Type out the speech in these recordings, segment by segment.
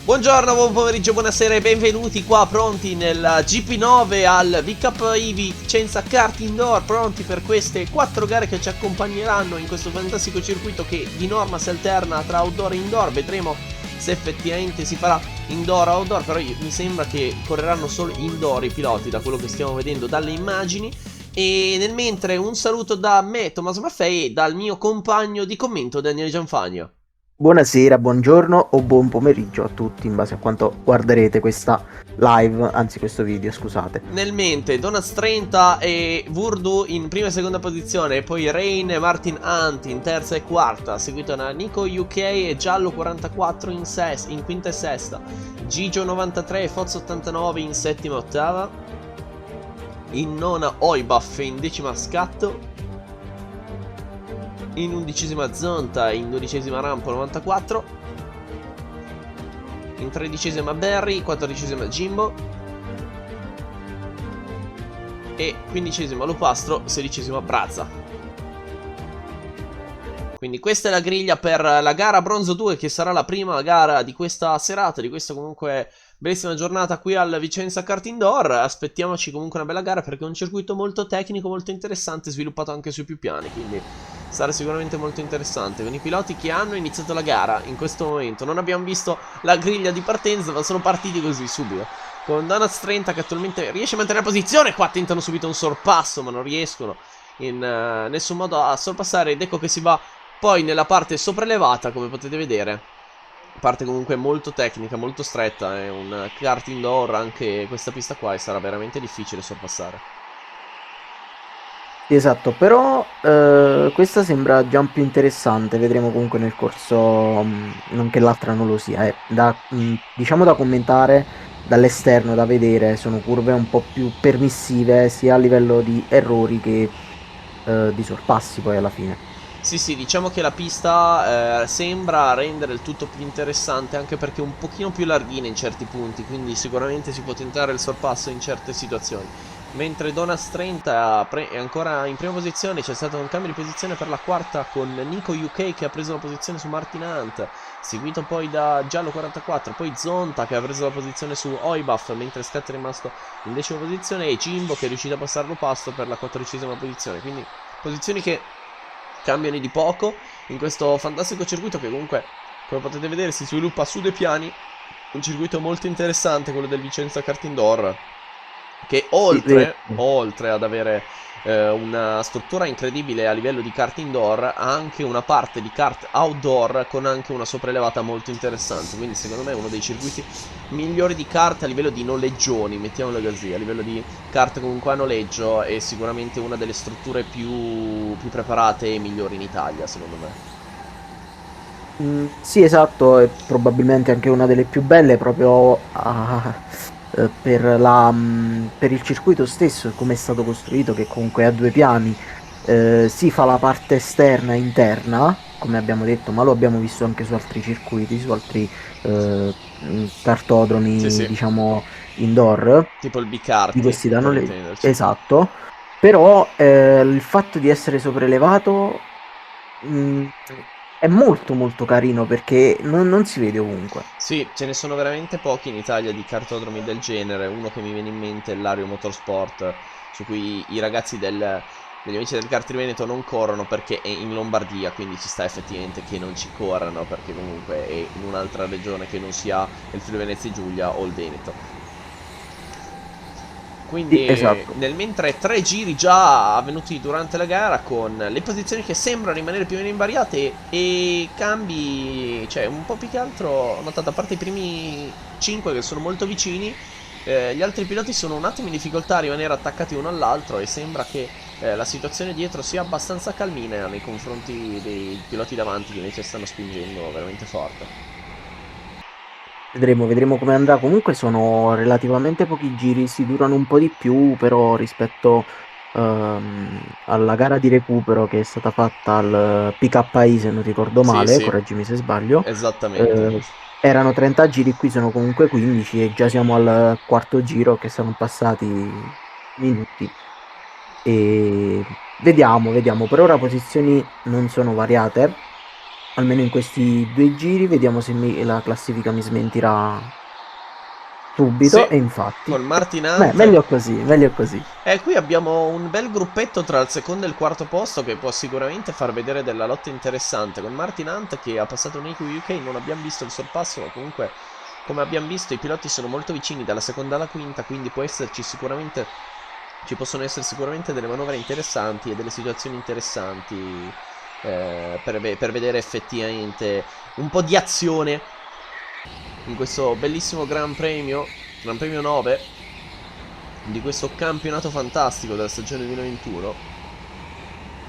Buongiorno, buon pomeriggio, buonasera e benvenuti qua pronti nel GP9 al VCup Vicenza Kart Indoor, pronti per queste 4 gare che ci accompagneranno in questo fantastico circuito che di norma si alterna tra outdoor e indoor. Vedremo se effettivamente si farà indoor o outdoor, però mi sembra che correranno solo indoor i piloti da quello che stiamo vedendo dalle immagini. E nel mentre un saluto da me, Tommaso Maffei, e dal mio compagno di commento Daniele Gianfagno. Buonasera, buongiorno o buon pomeriggio a tutti in base a quanto guarderete questa live, anzi questo video, scusate. Nel mente Donuts 30 e Voodoo in prima e seconda posizione, e poi Rain e Martin Hunt in terza e quarta, seguito da Nico UK e Giallo 44 in quinta e sesta, Gigio 93 e Foz 89 in settima e ottava, in nona Oibaf in decima Scatto, in undicesima Zonta e in dodicesima Rampo 94, in tredicesima Berry, quattordicesima Jimbo e quindicesima Lupastro, sedicesima Brazza. Quindi questa è la griglia per la gara Bronzo 2, che sarà la prima gara di questa serata, di questa comunque bellissima giornata qui al Vicenza Kart Indoor. Aspettiamoci comunque una bella gara perché è un circuito molto tecnico, molto interessante, sviluppato anche sui più piani, quindi sarà sicuramente molto interessante, con i piloti che hanno iniziato la gara in questo momento. Non abbiamo visto la griglia di partenza, ma sono partiti così subito, con Donuts 30 che attualmente riesce a mantenere la posizione. Qua tentano subito un sorpasso, ma non riescono in nessun modo a sorpassare, ed ecco che si va poi nella parte sopraelevata, come potete vedere. Parte comunque molto tecnica, molto stretta, è un kart indoor anche questa pista qua, e sarà veramente difficile sorpassare. Esatto, però questa sembra già un più interessante, vedremo comunque nel corso, non che l'altra non lo sia, diciamo da commentare dall'esterno, da vedere, sono curve un po' più permissive sia a livello di errori che di sorpassi poi alla fine. Sì, diciamo che la pista sembra rendere il tutto più interessante, anche perché è un pochino più larghina in certi punti, quindi sicuramente si può tentare il sorpasso in certe situazioni. Mentre Donuts 30 è ancora in prima posizione, c'è stato un cambio di posizione per la quarta con Nico UK che ha preso la posizione su Martin Hunt, seguito poi da Giallo 44, poi Zonta che ha preso la posizione su Oibaf, mentre Scat è rimasto in decima posizione, e Jimbo che è riuscito a passare lo pasto per la 14ª posizione, quindi posizioni che cambiano di poco in questo fantastico circuito che comunque, come potete vedere, si sviluppa su due piani. Un circuito molto interessante, quello del Vicenza Kart Indoor, che Sì, oltre ad avere una struttura incredibile a livello di kart indoor, ha anche una parte di kart outdoor con anche una sopraelevata molto interessante. Quindi secondo me è uno dei circuiti migliori di kart a livello di noleggioni, mettiamolo così, a livello di kart comunque a noleggio, è sicuramente una delle strutture più preparate e migliori in Italia, secondo me. Sì, esatto, è probabilmente anche una delle più belle proprio per il circuito stesso e come è stato costruito, che comunque ha due piani. Si fa la parte esterna e interna, come abbiamo detto, ma lo abbiamo visto anche su altri circuiti, su altri Sì, kartodromi, sì, diciamo, indoor, tipo il di B-kart, questi da per noleggio. intenderci. Esatto, però il fatto di essere sopraelevato mh, è molto molto carino perché non si vede ovunque. Sì, ce ne sono veramente pochi in Italia di cartodromi del genere. Uno che mi viene in mente è l'Ario Motorsport, su cui i ragazzi degli amici del Kart Veneto non corrono perché è in Lombardia, quindi ci sta effettivamente che non ci corrano, perché comunque è in un'altra regione che non sia il Friuli Venezia Giulia o il Veneto. Sì, Quindi esatto. nel mentre tre giri già avvenuti durante la gara, con le posizioni che sembrano rimanere più o meno invariate e cambi, cioè un po' più che altro ho notato, a parte i primi 5 che sono molto vicini, gli altri piloti sono un attimo in difficoltà a rimanere attaccati uno all'altro, e sembra che la situazione dietro sia abbastanza calmina nei confronti dei piloti davanti, che invece stanno spingendo veramente forte. Vedremo come andrà. Comunque sono relativamente pochi giri, si durano un po' di più, però rispetto alla gara di recupero che è stata fatta al PKI, se non ricordo Sì, male, sì, correggimi se sbaglio, esattamente. eh, erano 30 giri, qui sono comunque 15 e già siamo al quarto giro che sono passati minuti. E vediamo, per ora posizioni non sono variate. almeno in questi 2 giri, vediamo se la classifica mi smentirà subito, Sì, e infatti, con Martin Hunt. meglio così, meglio così. E qui abbiamo un bel gruppetto tra il secondo e il quarto posto che può sicuramente far vedere della lotta interessante. Con Martin Hunt che ha passato Nico UK, non abbiamo visto il sorpasso, ma comunque come abbiamo visto i piloti sono molto vicini dalla seconda alla quinta, quindi ci possono essere sicuramente delle manovre interessanti e delle situazioni interessanti per vedere effettivamente un po' di azione in questo bellissimo Gran Premio 9 di questo campionato fantastico della stagione 2021. Tanto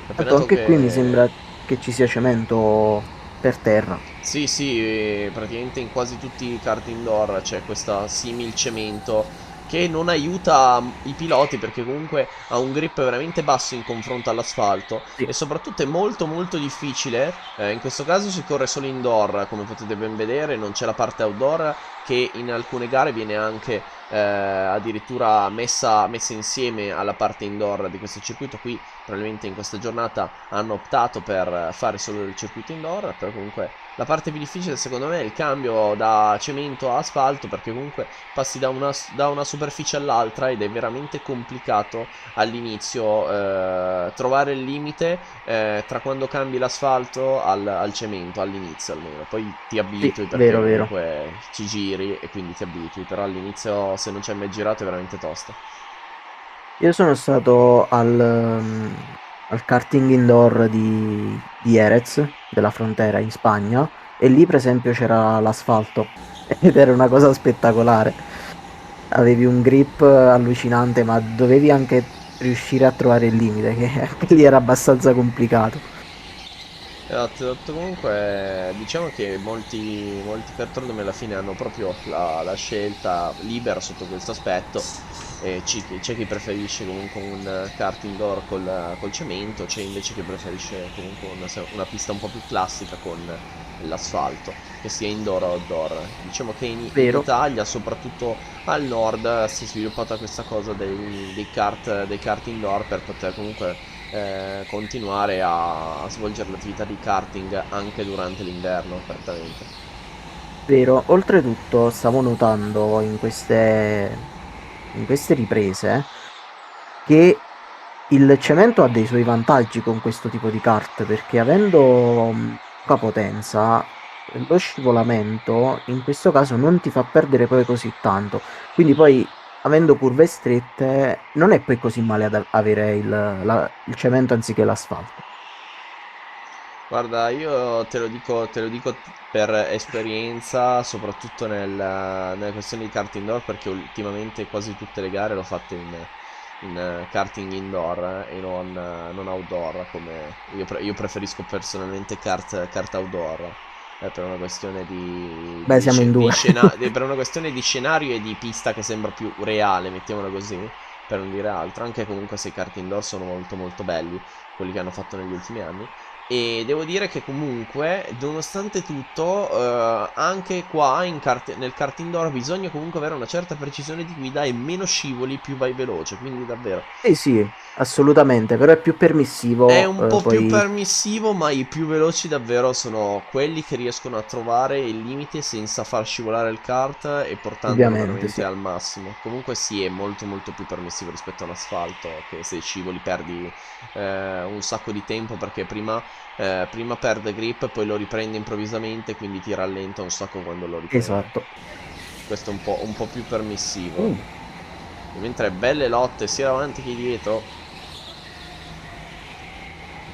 Campionato anche qui mi che sembra che ci sia cemento per terra. sì, sì, praticamente in quasi tutti i kart indoor c'è questa simil cemento che non aiuta i piloti perché comunque ha un grip veramente basso in confronto all'asfalto Sì, e soprattutto è molto molto difficile. In questo caso si corre solo indoor, come potete ben vedere, non c'è la parte outdoor che in alcune gare viene anche addirittura messa insieme alla parte indoor di questo circuito. Qui probabilmente in questa giornata hanno optato per fare solo il circuito indoor, però comunque la parte più difficile secondo me è il cambio da cemento a asfalto perché comunque passi da una superficie all'altra ed è veramente complicato all'inizio trovare il limite tra quando cambi l'asfalto al cemento, all'inizio almeno. Poi ti sì, abitui perché vero, vero. comunque ci giri e quindi ti abitui, però all'inizio se non c'è mai girato è veramente tosta. Io sono stato al karting indoor di Jerez, della Frontera in Spagna, e lì per esempio c'era l'asfalto ed era una cosa spettacolare. Avevi un grip allucinante, ma dovevi anche riuscire a trovare il limite, che anche lì era abbastanza complicato. Esatto. Comunque diciamo che molti cartoni alla fine hanno proprio la scelta libera sotto questo aspetto e c'è chi preferisce comunque un kart indoor col cemento, c'è invece chi preferisce comunque una pista un po' più classica con l'asfalto, che sia indoor o outdoor. Diciamo che in Vero? Italia, soprattutto al nord, si è sviluppata questa cosa dei kart indoor per poter comunque continuare a svolgere l'attività di karting anche durante l'inverno, apertamente. Vero. Oltretutto stavo notando in queste riprese che il cemento ha dei suoi vantaggi con questo tipo di kart, perché avendo poca potenza, lo scivolamento in questo caso non ti fa perdere poi così tanto. Quindi poi, avendo curve strette, non è poi così male ad avere il cemento anziché l'asfalto. Guarda, io te lo dico per esperienza, soprattutto nelle questioni di kart indoor, perché ultimamente quasi tutte le gare l'ho fatte in karting indoor e non outdoor, come io preferisco personalmente kart outdoor. Per una questione Beh, siamo in due. per una questione di scenario e di pista che sembra più reale, mettiamola così, per non dire altro. Anche comunque se i kart indoor sono molto molto belli, quelli che hanno fatto negli ultimi anni. E devo dire che comunque, nonostante tutto, anche qua nel kart indoor bisogna comunque avere una certa precisione di guida e meno scivoli più vai veloce. Quindi davvero Sì, sì, assolutamente, però è più è permissivo, un po' più poi permissivo, ma i più veloci davvero sono quelli che riescono a trovare il limite senza far scivolare il kart e portandolo ovviamente veramente sì. al massimo. Comunque sì, è molto molto più permissivo rispetto a un asfalto, che se scivoli perdi un sacco di tempo perché prima perde grip, poi lo riprende improvvisamente, quindi ti rallenta un sacco quando lo riprende. Esatto. Questo è un po' più permissivo. Mentre belle lotte sia davanti che dietro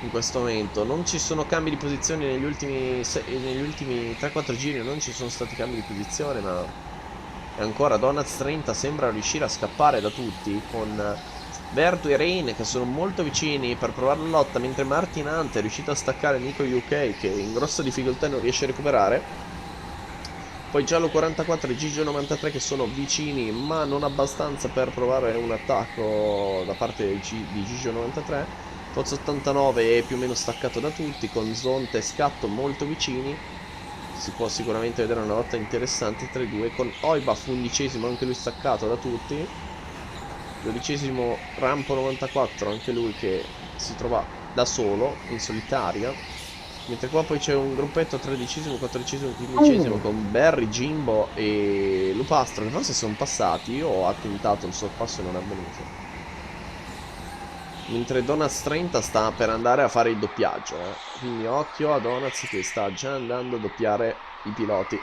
in questo momento. Non ci sono cambi di posizione negli ultimi 3-4 giri, non ci sono stati cambi di posizione, ma e ancora Donuts 30 sembra riuscire a scappare da tutti con Vertu e Rain che sono molto vicini per provare la lotta, mentre Martin Hunt è riuscito a staccare Nico UK che in grossa difficoltà non riesce a recuperare. Poi Giallo 44 e Gigio 93 che sono vicini ma non abbastanza per provare un attacco da parte di Gigio 93. Pozzo 89 è più o meno staccato da tutti con Zonte e Scatto molto vicini. Si può sicuramente vedere una lotta interessante tra i due con Oibaf 11esimo anche lui staccato da tutti. 12esimo Rampo 94 anche lui che si trova da solo in solitaria. Mentre qua poi c'è un gruppetto 13esimo, 14esimo, 15esimo con Barry, Jimbo e Lupastro che forse sono passati. Io ho attentato, il sorpasso non è avvenuto. Mentre Donuts 30 sta per andare a fare il doppiaggio, quindi occhio a Donuts che sta già andando a doppiare i piloti.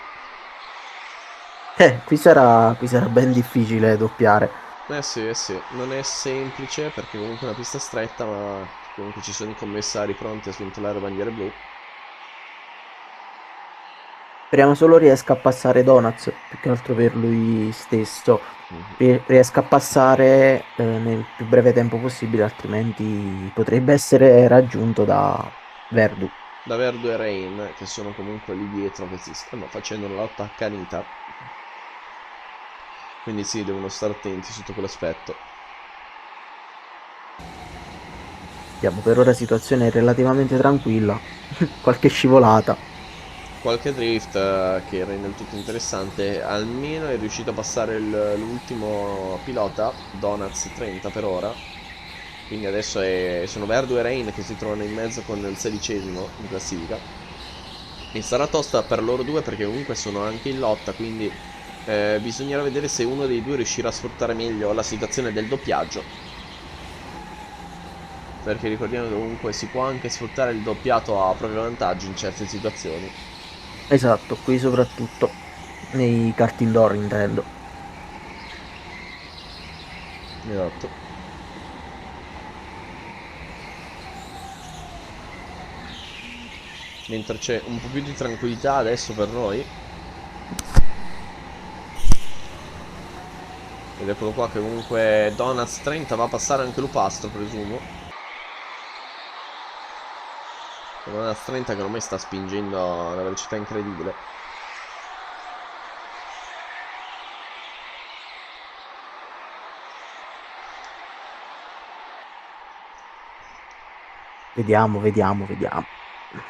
Qui sarà ben difficile doppiare. Eh sì, non è semplice perché comunque è una pista stretta, ma comunque ci sono i commissari pronti a sventolare bandiere blu. Speriamo solo riesca a passare Donuts, più che altro per lui stesso. Riesca a passare nel più breve tempo possibile, altrimenti potrebbe essere raggiunto da Verdu. Da Verdo e Rain, che sono comunque lì dietro, che si stanno facendo una lotta accanita. Quindi sì, devono stare attenti sotto quell'aspetto. Vediamo, per ora situazione relativamente tranquilla. Qualche scivolata. Qualche drift che rende il tutto interessante. Almeno è riuscito a passare l'ultimo pilota, Donuts 30 per ora. Quindi adesso sono Verdo e Rain che si trovano in mezzo con il 16esimo in classifica. E sarà tosta per loro due perché comunque sono anche in lotta, quindi bisognerà vedere se uno dei due riuscirà a sfruttare meglio la situazione del doppiaggio. Perché ricordiamo che comunque si può anche sfruttare il doppiato a proprio vantaggio in certe situazioni. Esatto, qui soprattutto nei kart indoor intendo. Esatto. Mentre c'è un po' più di tranquillità adesso per noi. Ed eccolo qua che comunque Donuts 30 va a passare anche Lupastro, presumo. Donuts 30 che ormai sta spingendo a una velocità incredibile. Vediamo, vediamo, vediamo.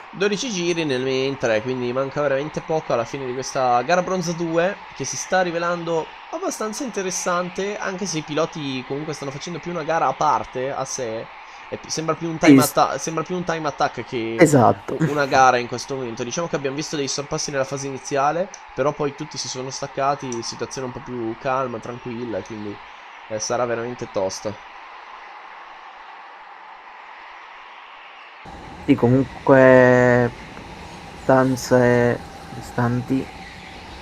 12 giri nel mentre, quindi manca veramente poco alla fine di questa gara bronzo 2 che si sta rivelando abbastanza interessante, anche se i piloti comunque stanno facendo più una gara a parte, a sé. Sembra più un Sì, sembra più un time attack che esatto. una gara in questo momento. Diciamo che abbiamo visto dei sorpassi nella fase iniziale, però poi tutti si sono staccati, situazione un po' più calma, tranquilla, quindi sarà veramente tosta. Sì, comunque istanti.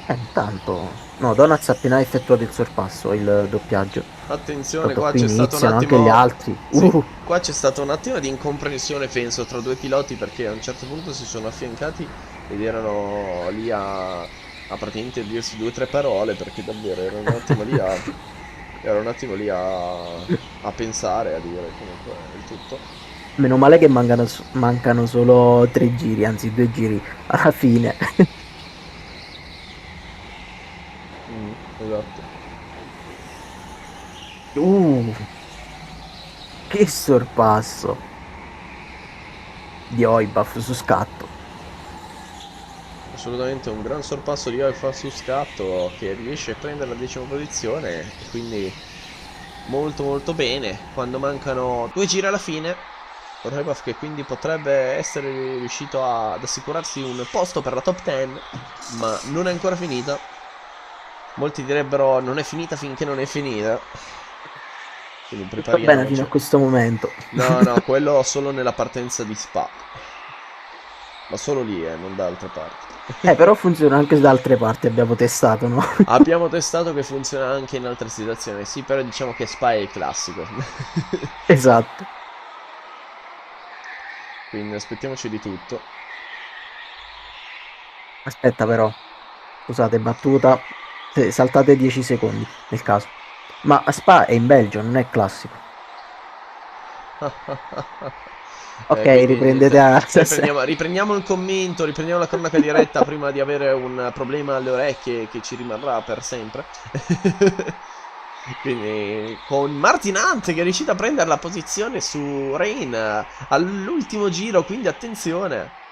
Intanto. No, Donuts ha appena effettuato il sorpasso, il doppiaggio. Attenzione, Tanto qua qui c'è stato un iniziano anche gli attimo. altri. Sì, qua c'è stato un attimo di incomprensione, penso, tra due piloti perché a un certo punto si sono affiancati ed erano lì a praticamente dirsi due o tre parole perché davvero erano un attimo lì a pensare, a dire comunque il tutto. Meno male che mancano solo 3 giri, anzi 2 giri alla fine. Esatto. Uh, che sorpasso di Oibaf su scatto. Assolutamente un gran sorpasso di Alfa su scatto che riesce a prendere la 10ª posizione e quindi molto molto bene. Quando mancano 2 giri alla fine, Rebaf che quindi potrebbe essere riuscito ad assicurarsi un posto per la top 10, ma non è ancora finita. Molti direbbero non è finita finché non è finita. Quindi Tutto bene fino a prepariamoci. questo momento. No, no, quello solo nella partenza di Spa. Ma solo lì, non da altre parti. Però funziona anche da altre parti, abbiamo testato, no? Abbiamo testato che funziona anche in altre situazioni. Sì, però diciamo che Spa è il classico. Esatto. Quindi aspettiamoci di tutto. Aspetta però, scusate, battuta. Saltate 10 secondi nel caso. Ma Spa è in Belgio, non è classico. Ok, Quindi riprendete niente. a... Riprendiamo il commento, riprendiamo la cronaca diretta prima di avere un problema alle orecchie che ci rimarrà per sempre. Quindi con Martin Hunt che è riuscito a prendere la posizione su Rain all'ultimo giro, quindi attenzione.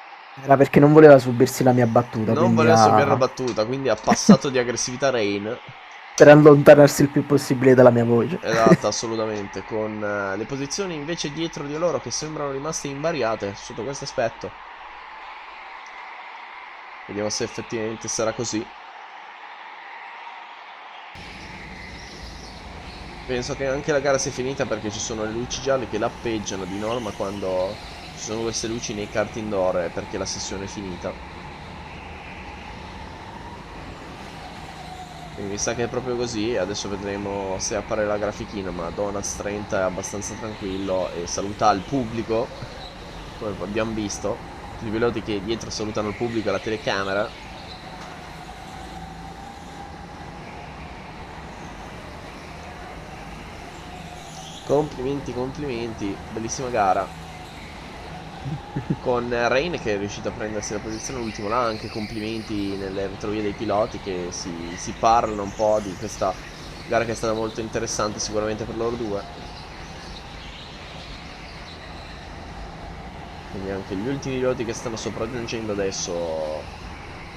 Era perché non voleva subirsi la mia battuta, Non quindi voleva subire la battuta, quindi ha passato di aggressività Rain. per allontanarsi il più possibile dalla mia voce. Esatto, assolutamente. Con le posizioni invece dietro di loro che sembrano rimaste invariate sotto questo aspetto. Vediamo se effettivamente sarà così. Penso che anche la gara sia finita perché ci sono le luci gialle che lampeggiano di norma quando ci sono queste luci nei kart indoor, perché la sessione è finita. Quindi mi sa che è proprio così. Adesso vedremo se appare la grafichina, ma Donuts 30 è abbastanza tranquillo e saluta il pubblico, come abbiamo visto. Tutti i piloti che dietro salutano il pubblico e la telecamera. Complimenti, complimenti, bellissima gara. Con Rain che è riuscito a prendersi la posizione all'ultimo là, anche complimenti nelle retrovie dei piloti che si parlano un po' di questa gara che è stata molto interessante sicuramente per loro due. Quindi anche gli ultimi piloti che stanno sopraggiungendo adesso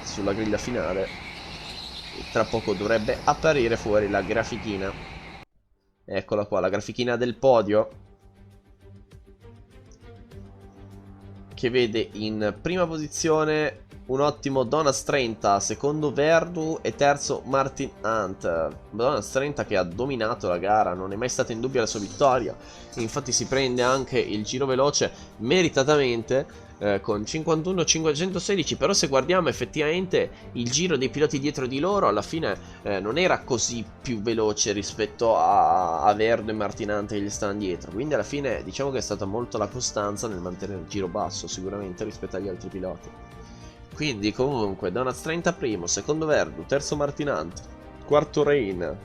sulla griglia finale. E tra poco dovrebbe apparire fuori la grafichina. Eccola qua, la grafichina del podio, che vede in prima posizione un ottimo Donuts 30, secondo Verdu e terzo Martin Hunt. Donuts 30 che ha dominato la gara, non è mai stata in dubbio la sua vittoria, e infatti si prende anche il giro veloce meritatamente, con 51.516. Però se guardiamo effettivamente il giro dei piloti dietro di loro, alla fine non era così più veloce rispetto a Verdu e Martin Hunt che gli stanno dietro. Quindi alla fine diciamo che è stata molto la costanza nel mantenere il giro basso sicuramente rispetto agli altri piloti. Quindi comunque Donuts 30 primo, secondo Verdu, terzo Martin Hunt, quarto Rain,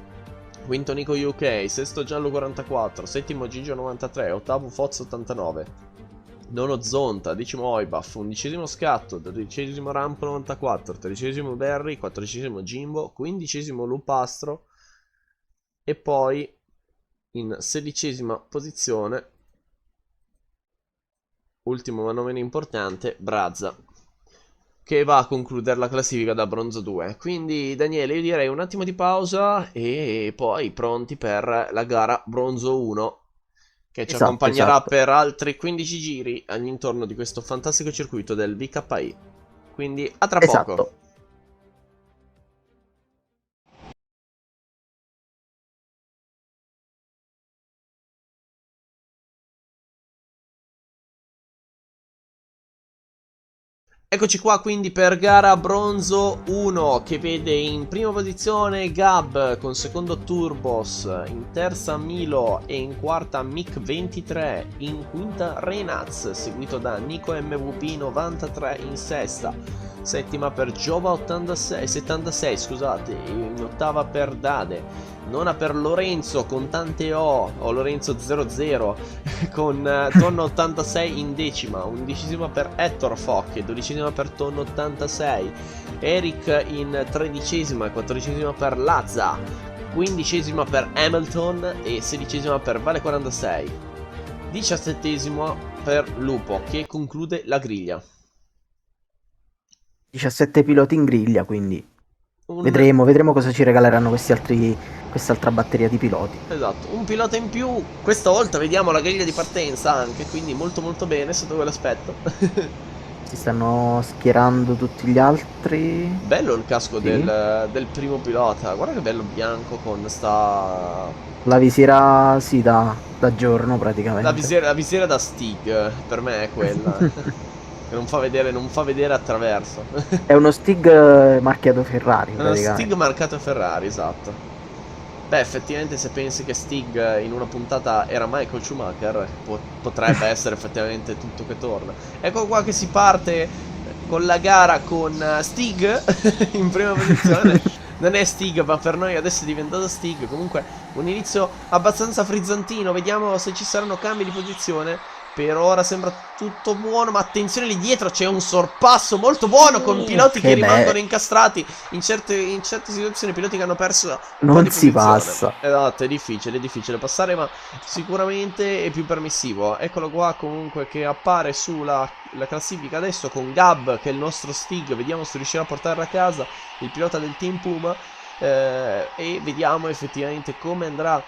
quinto Nico UK, sesto Giallo 44, settimo Gigio 93, ottavo Foz 89, nono Zonta, decimo Oibaf, undicesimo Scatto, dodicesimo Rampo 94, tredicesimo Berry, quattordicesimo Jimbo, quindicesimo Lupastro e poi in sedicesima posizione, ultimo ma non meno importante, Brazza, che va a concludere la classifica da bronzo 2. Quindi Daniele, io direi un attimo di pausa e poi pronti per la gara bronzo 1, che ci Esatto, accompagnerà esatto. per altri 15 giri all'intorno di questo fantastico circuito del VKI. Quindi a tra poco. Esatto. Eccoci qua quindi per gara bronzo 1, che vede in prima posizione Gab con secondo Turbos, in terza Milo e in quarta Mick 23, in quinta Renaz seguito da Nico MVP 93 in sesta, settima per Giova 76 scusate, in ottava per Dade, nona per Lorenzo con tante o Lorenzo 00 con Tonno 86 in decima, undicesima per Hector Fock e dodicesima per Tonno 86, Eric in tredicesima e quattordicesima per Lazza, quindicesima per Hamilton e sedicesima per Vale 46, diciassettesimo per Lupo che conclude la griglia. 17 piloti in griglia, quindi Un vedremo cosa ci regaleranno quest'altra batteria di piloti. Esatto, un pilota in più, questa volta vediamo la griglia di partenza anche, quindi molto molto bene sotto quell'aspetto. Si stanno schierando tutti gli altri. Bello il casco Sì. del primo pilota, guarda che bello bianco con sta... La visiera, sì, da giorno praticamente. La visiera da Stig, per me è quella. Che non fa vedere attraverso. È uno Stig marchiato Ferrari È uno Stig praticamente. marcato Ferrari, esatto. Beh, effettivamente se pensi che Stig in una puntata era Michael Schumacher, potrebbe essere effettivamente tutto che torna. Ecco qua che si parte con la gara con Stig in prima posizione. Non è Stig, ma per noi adesso è diventato Stig. Comunque un inizio abbastanza frizzantino. Vediamo se ci saranno cambi di posizione. Per ora sembra tutto buono, ma attenzione lì dietro c'è un sorpasso molto buono con piloti che Che rimangono beh, incastrati in certe situazioni, piloti che hanno perso un po' non di si posizione. passa. Esatto, è difficile passare, ma sicuramente è più permissivo. Eccolo qua comunque che appare sulla la classifica adesso con Gab, che è il nostro Stig. Vediamo se riuscirà a portarla a casa, il pilota del Team Puma, e vediamo effettivamente come andrà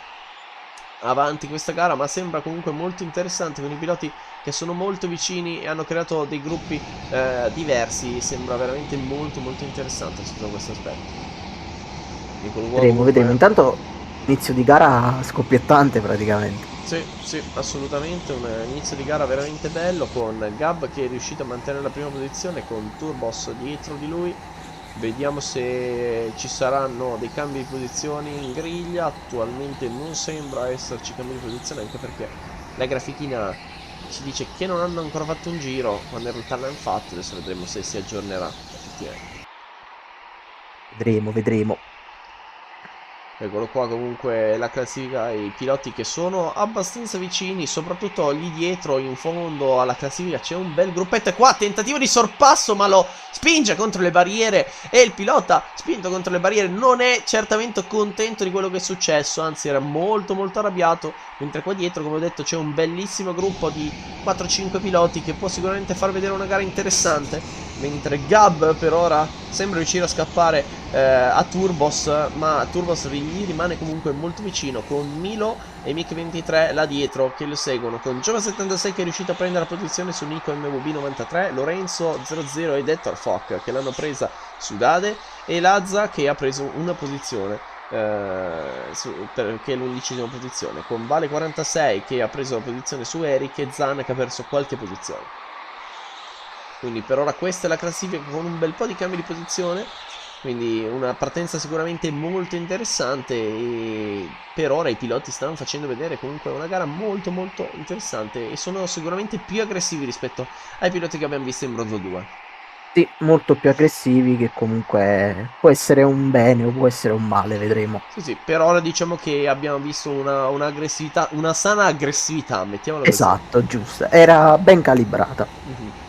avanti questa gara, ma sembra comunque molto interessante con i piloti che sono molto vicini e hanno creato dei gruppi diversi. Sembra veramente molto molto interessante sotto questo aspetto. Eccolo qua Vedremo, vedremo. comunque. Intanto inizio di gara scoppiettante praticamente. Sì, sì, assolutamente un inizio di gara veramente bello con Gab che è riuscito a mantenere la prima posizione con Turbos dietro di lui. Vediamo se ci saranno dei cambi di posizioni in griglia. Attualmente non sembra esserci cambi di posizione, anche perché la grafichina ci dice che non hanno ancora fatto un giro, quando in realtà l'hanno fatto. Adesso vedremo se si aggiornerà effettivamente. Vedremo, vedremo. Eccolo qua comunque la classifica e i piloti che sono abbastanza vicini, soprattutto lì dietro in fondo alla classifica c'è un bel gruppetto. E qua tentativo di sorpasso, ma lo spinge contro le barriere e il pilota spinto contro le barriere non è certamente contento di quello che è successo, anzi era molto molto arrabbiato, mentre qua dietro, come ho detto, c'è un bellissimo gruppo di 4-5 piloti che può sicuramente far vedere una gara interessante, mentre Gab per ora sembra riuscire a scappare a Turbos, ma Turbos gli rimane comunque molto vicino, con Milo e Mick23 là dietro che lo seguono, con Giova76 che è riuscito a prendere la posizione su Nico MWB93, Lorenzo 00 ed Hector Fock che l'hanno presa su Dade, e Lazza che ha preso una posizione che è l'11ª posizione, con Vale 46 che ha preso la posizione su Eric e Zan che ha perso qualche posizione. Quindi per ora questa è la classifica con un bel po' di cambi di posizione, quindi una partenza sicuramente molto interessante, e per ora i piloti stanno facendo vedere comunque una gara molto molto interessante e sono sicuramente più aggressivi rispetto ai piloti che abbiamo visto in Bronzo 2. Sì, molto più aggressivi, che comunque può essere un bene o può essere un male, vedremo. Sì, sì, per ora diciamo che abbiamo visto una aggressività, una sana aggressività, mettiamola così. Esatto, giusto. Era ben calibrata. Mhm.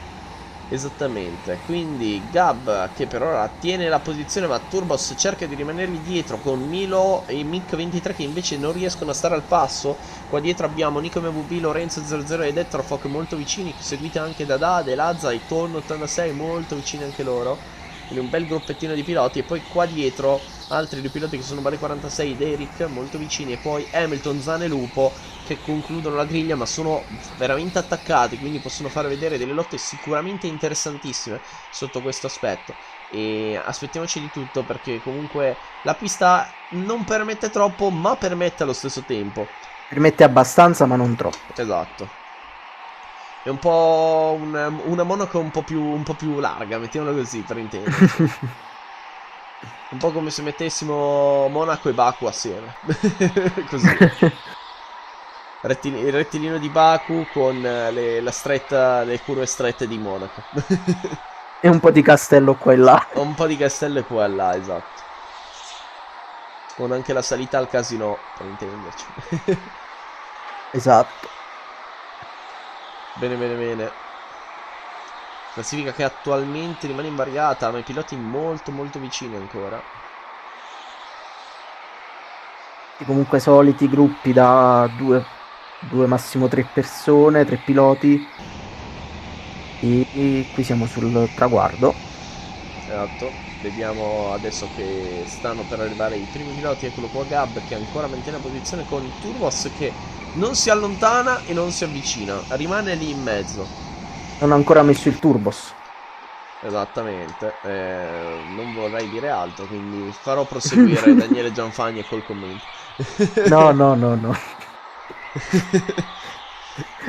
Esattamente, quindi Gab che per ora tiene la posizione, ma Turbos cerca di rimanergli dietro con Milo e Mick23 che invece non riescono a stare al passo. Qua dietro abbiamo Nico MVB, Lorenzo 00 ed Etterfock molto vicini, seguiti anche da Dade, Lazza e Ton86 molto vicini anche loro. Quindi un bel gruppettino di piloti, e poi qua dietro altri due piloti che sono Vale 46 ed Eric molto vicini, e poi Hamilton, Zane e Lupo che concludono la griglia, ma sono veramente attaccati, quindi possono fare vedere delle lotte sicuramente interessantissime sotto questo aspetto. E aspettiamoci di tutto, perché comunque la pista non permette troppo, ma permette allo stesso tempo. Permette abbastanza, ma non troppo. Esatto. È un po' una Monaco un po' più larga, mettiamola così per intenderci. Un po' come se mettessimo Monaco e Baku assieme. Così. Il rettilineo di Baku con le curve strette di Monaco. E un po' di castello qua e là. Ho un po' di castello qua e là, esatto. Con anche la salita al casino, per intenderci. Esatto. Bene, bene, bene. Classifica che attualmente rimane invariata, ma i piloti molto molto vicini ancora. E comunque soliti gruppi da due massimo 3 persone, 3 piloti. E qui siamo sul traguardo. Esatto. Vediamo adesso che stanno per arrivare i primi piloti. Eccolo qua Gab che ancora mantiene la posizione con Turbos che non si allontana e non si avvicina, rimane lì in mezzo. Non ha ancora messo il turbos. Esattamente, non vorrei dire altro, quindi farò proseguire Daniele Gianfagni col commento. No, no, no, no.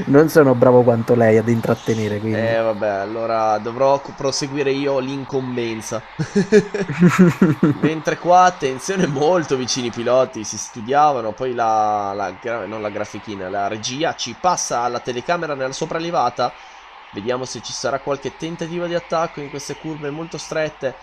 Non sono bravo quanto lei ad intrattenere, quindi. Vabbè, allora dovrò proseguire io l'incombenza. Mentre qua, attenzione, molto vicini i piloti, si studiavano, poi non la grafichina, la regia ci passa alla telecamera nella sopraelevata. Vediamo se ci sarà qualche tentativo di attacco in queste curve molto strette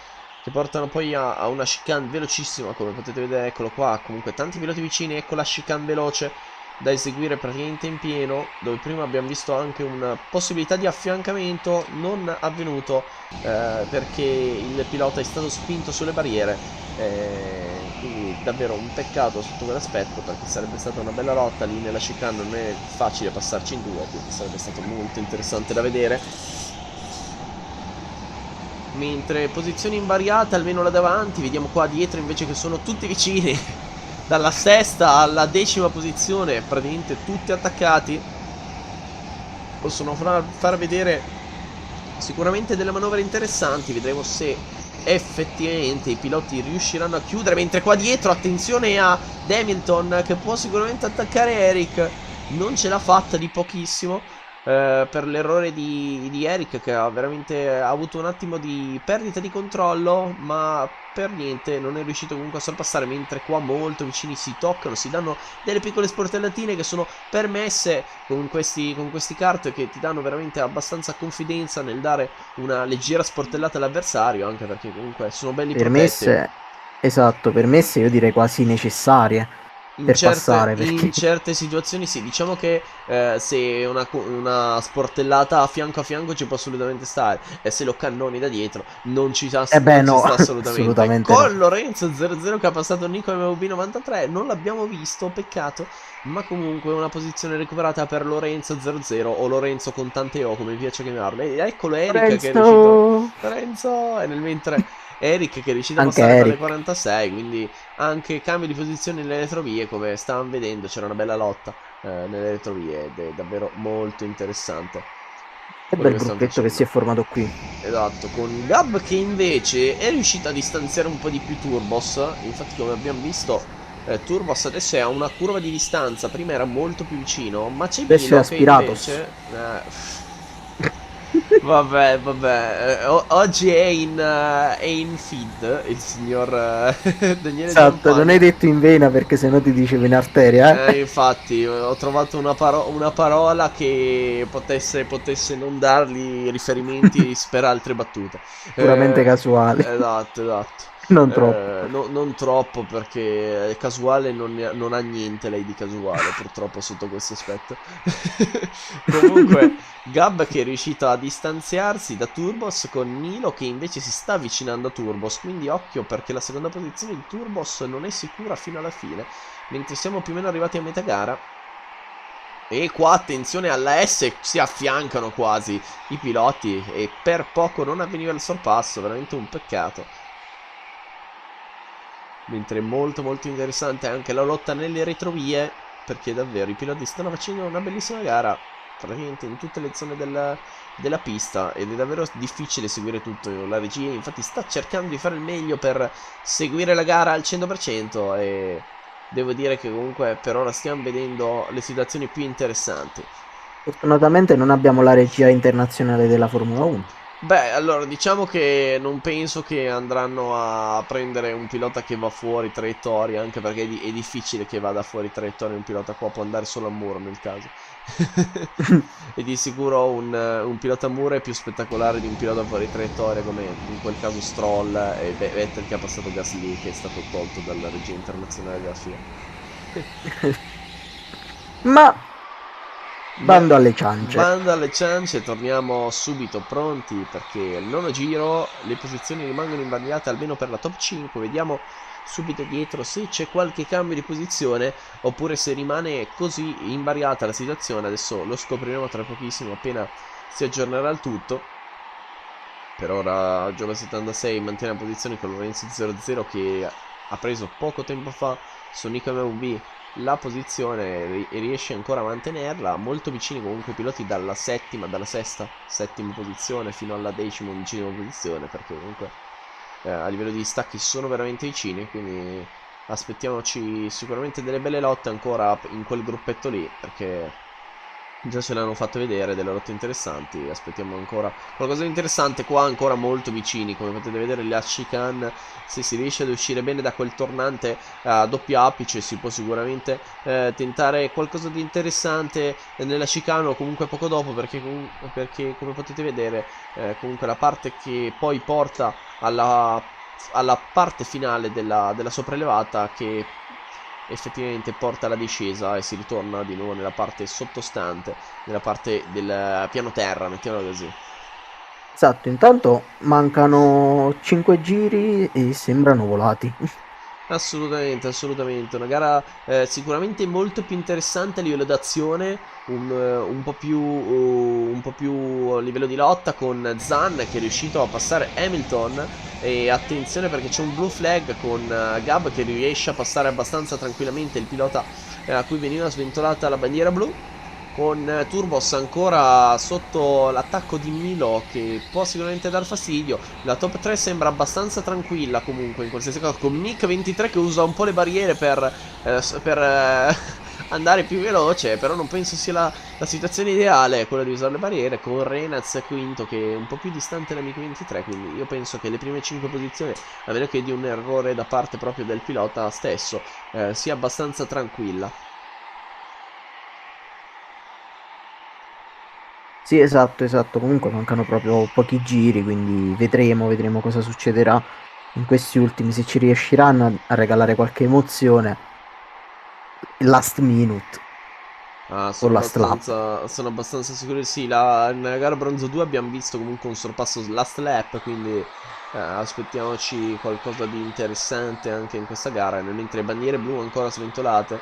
che portano poi a una chicane velocissima, come potete vedere. Eccolo qua, comunque tanti piloti vicini, ecco la chicane veloce da eseguire praticamente in pieno, dove prima abbiamo visto anche una possibilità di affiancamento non avvenuto perché il pilota è stato spinto sulle barriere, quindi davvero un peccato sotto quell'aspetto, perché sarebbe stata una bella lotta lì nella chicane, non è facile passarci in due, quindi sarebbe stato molto interessante da vedere. Mentre posizioni invariate almeno là davanti, vediamo qua dietro invece che sono tutti vicini. dalla sesta alla decima posizione, praticamente tutti attaccati, possono far vedere sicuramente delle manovre interessanti. Vedremo se effettivamente i piloti riusciranno a chiudere, mentre qua dietro attenzione a Hamilton che può sicuramente attaccare Eric. Non ce l'ha fatta di pochissimo, per l'errore di Eric, che ha veramente avuto un attimo di perdita di controllo, ma per niente non è riuscito comunque a sorpassare, mentre qua molto vicini si toccano, si danno delle piccole sportellatine che sono permesse con questi kart, che ti danno veramente abbastanza confidenza nel dare una leggera sportellata all'avversario, anche perché comunque sono belli protetti. Permesse, esatto, permesse io direi quasi necessarie per passare, In perché certe situazioni sì, diciamo che se una sportellata a fianco ci può assolutamente stare, e se lo cannoni da dietro eh beh non ci no, sta assolutamente. assolutamente no. Con Lorenzo 00 che ha passato Nico MVB 93, non l'abbiamo visto, peccato, ma comunque una posizione recuperata per Lorenzo 00, o Lorenzo con tante O come mi piace chiamarlo. E eccolo Eric che è riuscito, Lorenzo! Lorenzo, e nel mentre Eric che è riuscito a Anche passare con le Eric. 46, quindi anche cambio di posizione nelle retrovie. Come stavamo vedendo, c'era una bella lotta nelle retrovie, ed è davvero molto interessante Che quello bel che stanno gruppetto che si facendo. è formato qui. Esatto, con Gab che invece è riuscito a distanziare un po' di più Turbos. Infatti, come abbiamo visto, Turbos adesso è a una curva di distanza. Prima era molto più vicino, ma c'è Adesso è Milo che Aspiratos. invece vabbè, vabbè, oggi è in feed il signor Daniele Esatto, non hai Zampagna. detto in vena perché sennò ti dicevo in arteria, eh? Infatti, ho trovato una parola che potesse non dargli riferimenti per altre battute. Puramente Eh, casuale. esatto, esatto. Non troppo. Non troppo, perché casuale non ha niente lei di casuale, purtroppo, sotto questo aspetto. Comunque, Gab che è riuscito a distanziarsi da Turbos, con Nilo che invece si sta avvicinando a Turbos, quindi occhio, perché la seconda posizione di Turbos non è sicura fino alla fine, mentre siamo più o meno arrivati a metà gara. E qua attenzione alla S, si affiancano quasi i piloti e per poco non avveniva il sorpasso, veramente un peccato. Mentre molto molto interessante anche la lotta nelle retrovie, perché davvero i piloti stanno facendo una bellissima gara praticamente in tutte le zone della pista, ed è davvero difficile seguire tutto. La regia infatti sta cercando di fare il meglio per seguire la gara al 100%, e devo dire che comunque per ora stiamo vedendo le situazioni più interessanti. Fortunatamente non abbiamo la regia internazionale della Formula 1. Beh, allora diciamo che non penso che andranno a prendere un pilota che va fuori traiettoria, anche perché è difficile che vada fuori traiettoria un pilota qua, può andare solo a muro nel caso. E di sicuro un pilota a muro è più spettacolare di un pilota fuori traiettoria, come in quel caso Stroll e Vettel, che ha passato Gasly, che è stato tolto dalla regia internazionale della FIA. Ma Ma bando alle ciance. bando alle ciance, torniamo subito pronti, perché al nono giro le posizioni rimangono invariate almeno per la top 5. Vediamo subito dietro se c'è qualche cambio di posizione, oppure se rimane così invariata la situazione. Adesso lo scopriremo tra pochissimo, appena si aggiornerà il tutto. Per ora Giova 76 mantiene la posizione con Lorenzo 00, che ha preso poco tempo fa su Nico MVB la posizione, e riesce ancora a mantenerla. Molto vicini comunque i piloti dalla settima posizione fino alla decima, undicesima posizione, perché comunque a livello di distacchi sono veramente vicini, quindi aspettiamoci sicuramente delle belle lotte ancora in quel gruppetto lì, perché già ce l'hanno fatto vedere delle lotte interessanti. Aspettiamo ancora qualcosa di interessante. Qua ancora molto vicini, come potete vedere, la chicane, se si riesce ad uscire bene da quel tornante a doppio apice, si può sicuramente tentare qualcosa di interessante nella chicane, o comunque poco dopo, perché come potete vedere, comunque la parte che poi porta alla parte finale della sopraelevata, che effettivamente porta alla discesa, e si ritorna di nuovo nella parte sottostante, nella parte del piano terra, mettiamola così. Esatto, intanto mancano 5 giri e sembrano volati. Assolutamente, assolutamente. Una gara sicuramente molto più interessante a livello d'azione, un po' più a livello di lotta con Zan che è riuscito a passare Hamilton. E attenzione perché c'è un blue flag con Gab che riesce a passare abbastanza tranquillamente il pilota a cui veniva sventolata la bandiera blu. Con Turbos ancora sotto l'attacco di Milo che può sicuramente dar fastidio. La top 3 sembra abbastanza tranquilla comunque in qualsiasi caso. Con Mick 23 che usa un po' le barriere per andare più veloce. Però non penso sia la situazione ideale quella di usare le barriere. Con Renaz quinto che è un po' più distante da Mick 23. Quindi io penso che le prime 5 posizioni, a meno che di un errore da parte proprio del pilota stesso, sia abbastanza tranquilla. Sì, esatto, esatto. Comunque mancano proprio pochi giri, quindi vedremo cosa succederà in questi ultimi, se ci riusciranno a regalare qualche emozione. Last minute Ah, o last lap. sono abbastanza sicuro di sì. Nella gara bronzo 2 abbiamo visto comunque un sorpasso last lap, quindi aspettiamoci qualcosa di interessante anche in questa gara. Mentre bandiere blu ancora sventolate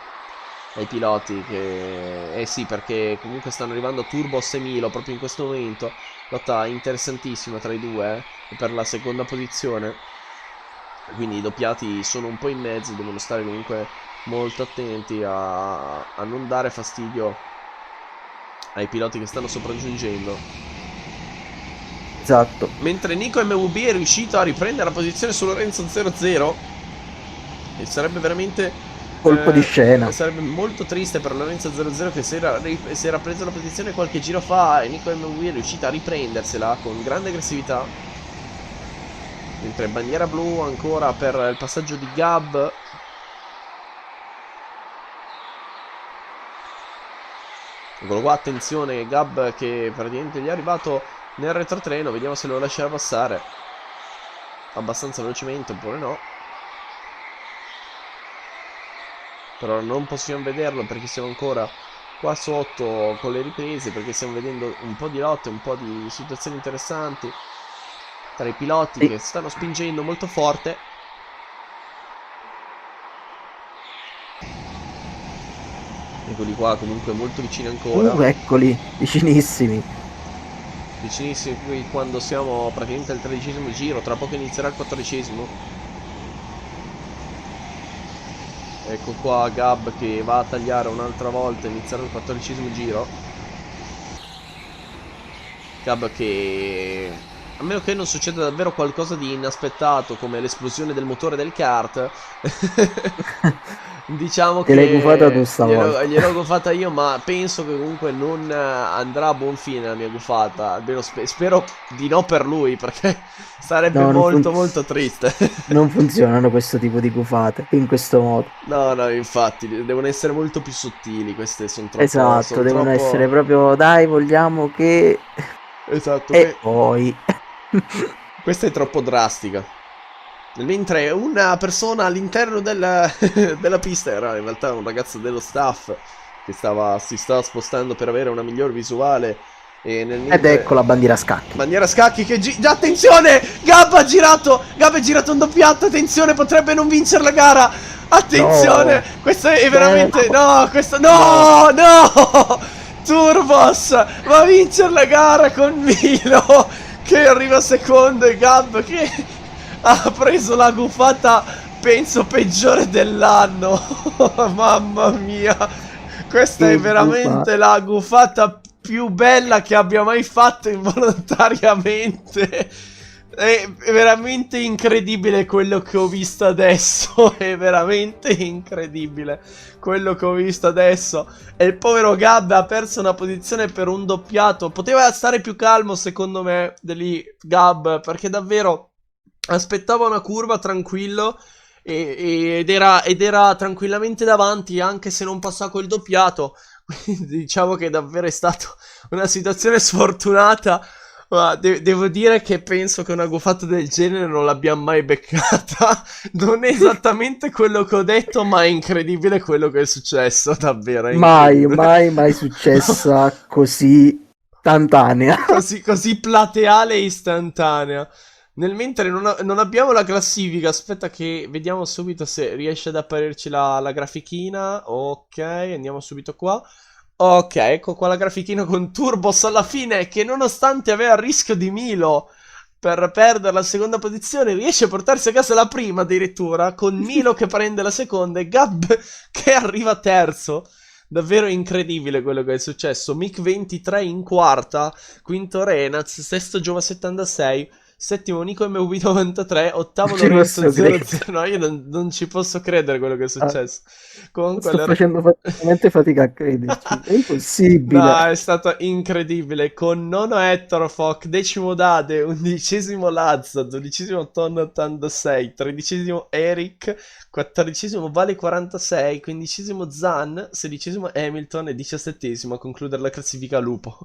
ai piloti che... Eh sì, perché comunque stanno arrivando Turbos e Milo proprio in questo momento. Lotta interessantissima tra i due per la seconda posizione. Quindi i doppiati sono un po' in mezzo, devono stare comunque molto attenti a non dare fastidio ai piloti che stanno sopraggiungendo. Esatto. Mentre Nico MWB è riuscito a riprendere la posizione su Lorenzo 00. E sarebbe veramente Colpo di scena. sarebbe molto triste per Lorenzo 00 che si era preso la posizione qualche giro fa. E Nico MWB è riuscito a riprendersela con grande aggressività. Mentre bandiera blu ancora per il passaggio di Gab. Eccolo qua, attenzione, Gab che praticamente gli è arrivato nel retrotreno, vediamo se lo lascerà passare abbastanza velocemente oppure no. Però non possiamo vederlo perché siamo ancora qua sotto con le riprese, perché stiamo vedendo un po' di lotte, un po' di situazioni interessanti tra i piloti Sì. che stanno spingendo molto forte. Eccoli qua, comunque molto vicini ancora. Eccoli, vicinissimi. Vicinissimi qui quando siamo praticamente al 13° giro, tra poco inizierà il 14°. Ecco qua Gab che va a tagliare un'altra volta, inizierà il 14° giro. Gab che, a meno che non succeda davvero qualcosa di inaspettato come l'esplosione del motore del kart, diciamo Te l'hai gufata tu che stavolta. gliel'ho gufata io, ma penso che comunque non andrà a buon fine la mia gufata. Almeno spero di no per lui, perché sarebbe No, molto molto triste. non funzionano questo tipo di gufate in questo modo. No, no, infatti, devono essere molto più sottili. Queste sono troppo. Esatto, Sono devono essere troppo. proprio, dai, vogliamo che... Esatto, E poi... questa è troppo drastica. Mentre una persona all'interno della pista era in realtà un ragazzo dello staff che si stava spostando per avere una miglior visuale. E nel Ed ecco mentre. la bandiera a scacchi. Bandiera scacchi che già attenzione! Gab ha girato! Gab ha girato un doppiato, attenzione, potrebbe non vincere la gara! Attenzione! No, Questo è veramente. no, No, questo. no. No! No! Turbos va a vincere la gara con Milo che arriva secondo e Gab che ha preso la gufata penso peggiore dell'anno. Mamma mia, questa è Che gufa. veramente la gufata più bella che abbia mai fatto involontariamente. È veramente incredibile quello che ho visto adesso. È veramente incredibile quello che ho visto adesso. E il povero Gab ha perso una posizione per un doppiato. Poteva stare più calmo secondo me di lì Gab, perché davvero aspettava una curva tranquillo ed era tranquillamente davanti anche se non passava col doppiato. Quindi diciamo che davvero è stata una situazione sfortunata. Ma devo dire che penso che una gufata del genere non l'abbiamo mai beccata. Non è esattamente quello che ho detto, ma è incredibile quello che è successo. Davvero, è Mai, incredibile. mai, mai successa così istantanea. Così plateale e istantanea. Nel mentre non abbiamo la classifica, aspetta che vediamo subito se riesce ad apparirci la grafichina. Ok, andiamo subito qua. Ok, ecco qua la grafichina con Turbos alla fine, che nonostante aveva il rischio di Milo per perdere la seconda posizione, riesce a portarsi a casa la prima addirittura, con Milo che prende la seconda e Gab che arriva terzo. Davvero incredibile quello che è successo. Mick 23 in quarta, quinto Renaz, sesto Giova 76, settimo Nico MV93, ottavo Non ci Lorenzo posso credere. 00. No, io non ci posso credere quello che è Ah, successo. Comunque, sto facendo veramente fatica a crederci. È no, impossibile. è stato incredibile. Con nono Ettorfoc, decimo Dade, undicesimo Lazza, dodicesimo Ton 86, tredicesimo Eric, quattordicesimo Vale 46, quindicesimo Zan, sedicesimo Hamilton e diciassettesimo a concludere la classifica Lupo.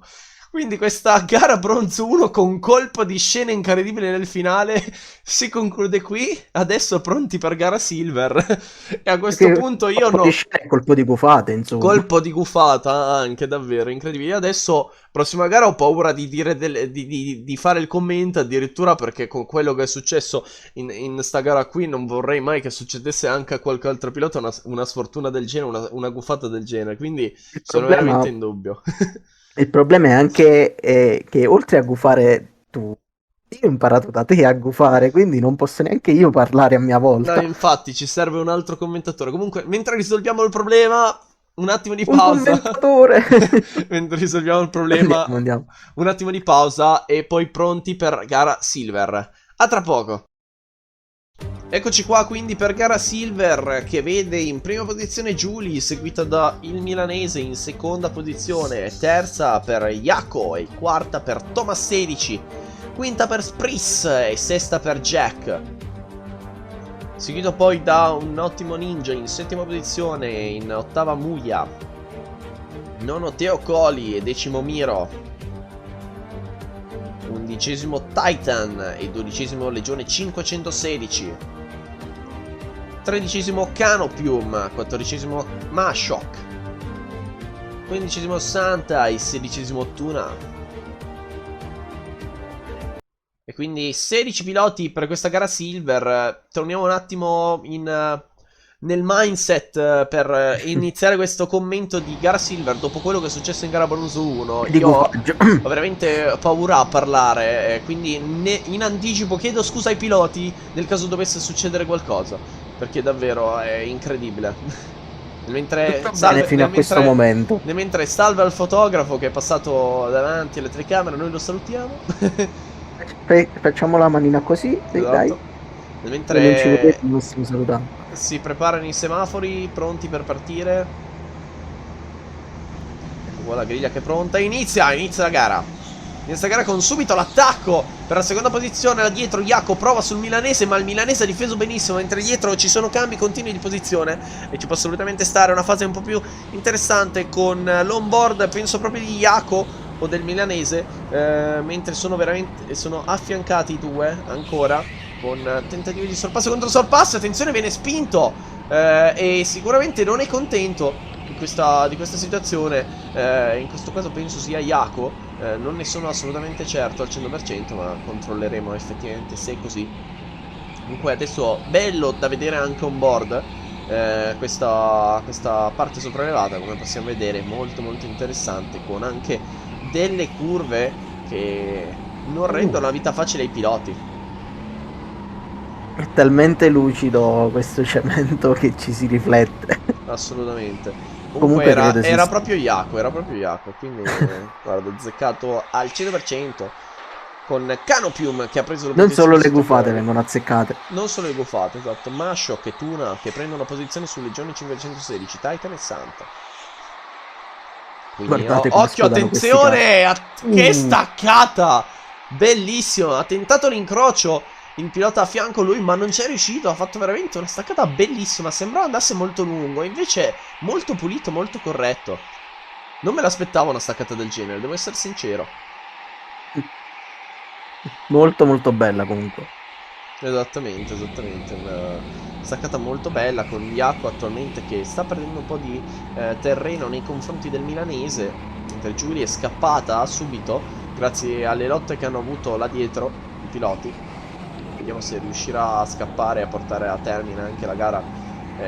Quindi questa gara bronzo 1 con colpo di scena incredibile nel finale si conclude qui. Adesso pronti per gara silver. E a questo Perché punto io colpo di no. scena e colpo di gufate, insomma. Colpo di gufata anche, davvero incredibile. Io adesso, prossima gara, ho paura di dire di fare il commento addirittura perché con quello che è successo in sta gara qui non vorrei mai che succedesse anche a qualche altro pilota una sffortuna del genere, una gufata del genere. Quindi Il sono problema, veramente in dubbio. il problema è anche che oltre a gufare tu, io ho imparato da te a gufare, quindi non posso neanche io parlare a mia No, volta. infatti ci serve un altro commentatore. Comunque, mentre risolviamo il problema, un attimo di Un pausa. commentatore! Mentre risolviamo il problema, Andiamo, andiamo. un attimo di pausa e poi pronti per gara silver. A tra poco. Eccoci qua quindi per gara silver che vede in prima posizione Giuli, seguita da il milanese in seconda posizione, terza per Jaco e quarta per Thomas 16, quinta per Spris e sesta per Jack. Seguito poi da un ottimo Ninja in settima posizione, in ottava Muya, nono Teo Coli e decimo Miro, undicesimo Titan e dodicesimo Legione 516, tredicesimo Canopium, quattordicesimo Mashok, quindicesimo Santa e sedicesimo Tuna. E quindi 16 piloti per questa gara silver. Torniamo un attimo nel mindset per iniziare questo commento di gara silver dopo quello che è successo in gara bronzo 1. Di Io ho gufaggio. veramente paura a parlare, quindi in anticipo chiedo scusa ai piloti nel caso dovesse succedere qualcosa, perché davvero è incredibile. Tutto bene fino a questo momento. Nel mentre salve al fotografo che è passato davanti alle telecamere, noi lo salutiamo. Facciamo la manina così, sì, dai. Esatto. Nel Voi non ci vedete, mentre non stiamo salutando. si preparano i semafori, pronti per partire. Ecco qua la griglia che è pronta. Inizia la gara. Inizia la gara con subito l'attacco per la seconda posizione. Là dietro Jaco prova sul milanese, ma il milanese ha difeso benissimo. Mentre dietro ci sono cambi continui di posizione e ci può assolutamente stare una fase un po' più interessante con l'onboard, penso proprio di Jaco o del milanese, mentre sono affiancati i due ancora con tentativi di sorpasso contro sorpasso. Attenzione, viene spinto e sicuramente non è contento di questa situazione. In questo caso penso sia Jaco, non ne sono assolutamente certo al 100%, ma controlleremo effettivamente se è così. Comunque adesso bello da vedere anche on board, questa parte sopraelevata, come possiamo vedere, molto molto interessante, con anche delle curve che non rendono la vita facile ai piloti. È talmente lucido questo cemento che ci si riflette. Assolutamente. Comunque Comunque credo era esista. proprio Jaco, quindi guarda, azzeccato al 100% con Canopium che ha preso le Non posizioni solo le sotto gufate fuori. vengono azzeccate. Non solo le gufate, esatto. Mashok e Tuna che prendono posizione su Legione 516, Titan e Santa. Quindi Guardate come occhio, sputano questi cari. attenzione, che staccata! Bellissimo, ha tentato l'incrocio il pilota a fianco lui, ma non c'è riuscito. Ha fatto veramente una staccata bellissima. Sembrava andasse molto lungo, invece molto pulito, molto corretto. Non me l'aspettavo una staccata del genere, devo essere sincero. Molto molto bella comunque. Esattamente, una staccata molto bella con Jaco attualmente che sta perdendo un po' di terreno nei confronti del milanese, mentre Giulia è scappata subito grazie alle lotte che hanno avuto là dietro i piloti. vediamo se riuscirà a scappare e a portare a termine anche la gara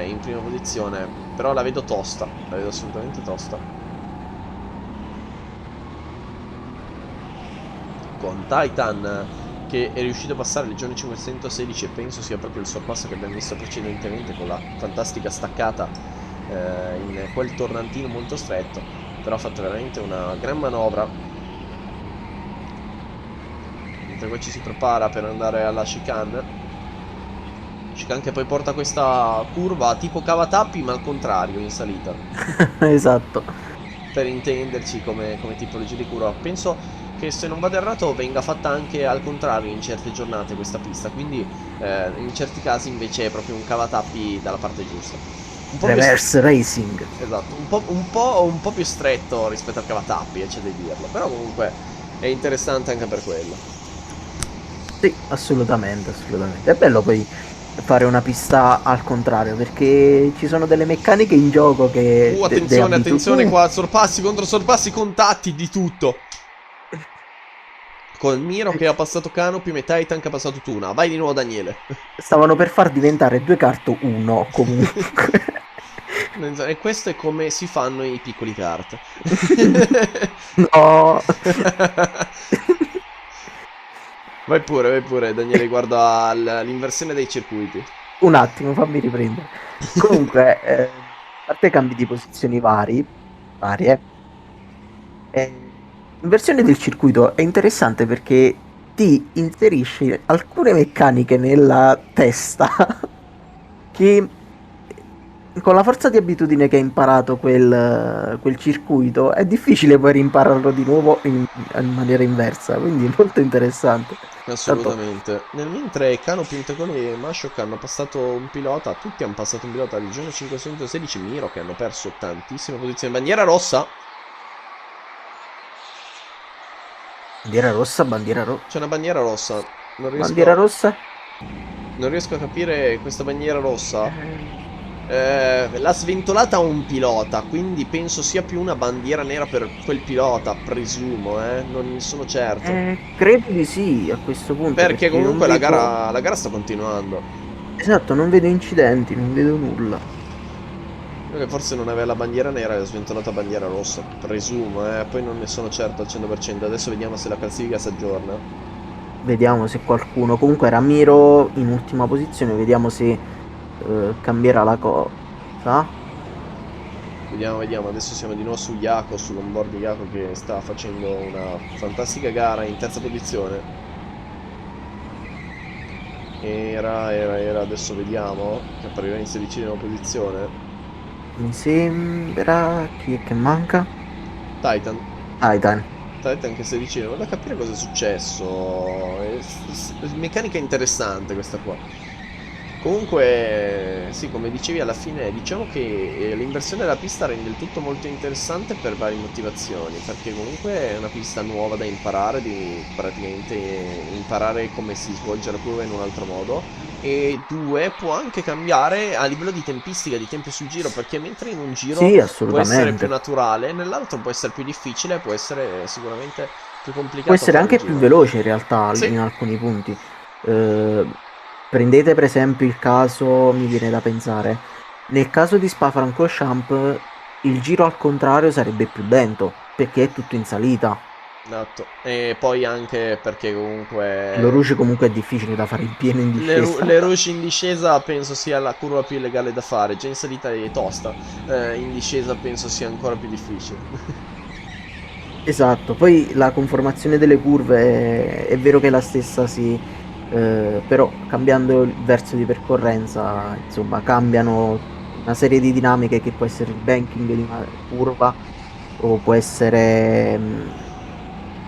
in prima posizione, però la vedo tosta, la vedo assolutamente tosta. Con Titan che è riuscito a passare Legione 516 e penso sia proprio il sorpasso che abbiamo visto precedentemente con la fantastica staccata in quel tornantino molto stretto, però ha fatto veramente una gran manovra. Mentre poi ci si prepara per andare alla chicane che poi porta questa curva tipo cavatappi ma al contrario in salita. Esatto. Per intenderci come tipologia di curva. Penso che, se non vado errato, venga fatta anche al contrario in certe giornate questa pista, quindi in certi casi invece è proprio un cavatappi dalla parte giusta. Un po' Reverse racing. esatto, un po' più stretto rispetto al cavatappi, c'è da dirlo, però comunque è interessante anche per quello. Sì, assolutamente, assolutamente. È bello poi fare una pista al contrario, perché ci sono delle meccaniche in gioco che Attenzione, attenzione qua, sorpassi, contro sorpassi, contatti, di tutto. Con Miro che ha passato Canopy e Titan che ha passato Tuna. Vai di nuovo Daniele. stavano per far diventare due kart uno comunque. E questo è come si fanno i piccoli kart. No. Vai pure, Daniele, guarda l'inversione dei circuiti. Un attimo, fammi riprendere. Comunque, a parte cambi di posizioni varie, l'inversione del circuito è interessante perché ti inserisce alcune meccaniche nella testa che con la forza di abitudine che hai imparato quel circuito è difficile poi rimpararlo di nuovo in maniera inversa, quindi è molto interessante. Tanto, Assolutamente. Nel mentre Cano, Pintacone e Mashok hanno passato un pilota, tutti hanno passato un pilota, Legione 516, Miro che hanno perso tantissime posizioni. Bandiera rossa. bandiera rossa, C'è una bandiera rossa. Non bandiera riesco, rossa. non riesco a capire questa bandiera rossa. L'ha sventolata un pilota, quindi penso sia più una bandiera nera per quel pilota, presumo, non ne sono certo. Credo di sì a questo punto Perché perché non comunque la vedo. gara sta continuando. Esatto, non vedo incidenti, non vedo nulla. Credo che forse non aveva la bandiera nera e ha sventolato la bandiera rossa, presumo, poi non ne sono certo al 100%. Adesso vediamo se la classifica si aggiorna. Vediamo se qualcuno. Comunque Ramiro in ultima posizione, vediamo se cambierà la cosa. Vediamo, adesso siamo di nuovo su Jaco, sull'onboard di Jaco che sta facendo una fantastica gara in terza posizione. Era, adesso vediamo, che apparirà in 16ª posizione. Mi sembra. Chi è che manca? Titan. Titan. Titan che 16ª, vado a capire cosa è successo. Meccanica interessante questa qua. Comunque, sì, come dicevi alla fine, diciamo che l'inversione della pista rende il tutto molto interessante per varie motivazioni, perché comunque è una pista nuova da imparare, di praticamente imparare come si svolge la curva in un altro modo, e due, può anche cambiare a livello di tempistica, di tempo sul giro, perché mentre in un giro Sì, può essere più assolutamente. naturale, nell'altro può essere più difficile, può essere sicuramente più Può complicato essere fare il anche più giro. veloce in realtà Sì, in alcuni punti. Eh, Prendete per esempio il caso, mi viene da pensare, nel caso di Spa-Francorchamps il giro al contrario sarebbe più lento perché è tutto in salita. esatto. E poi anche perché E lo comunque Rouge comunque è difficile da fare in pieno in discesa. Le Rouge in discesa penso sia la curva più illegale da fare. Già in salita è tosta, in discesa penso sia ancora più difficile. Esatto, poi la conformazione delle curve è vero che è la stessa, sì, però cambiando il verso di percorrenza, insomma, cambiano una serie di dinamiche che può essere il banking di una curva o può essere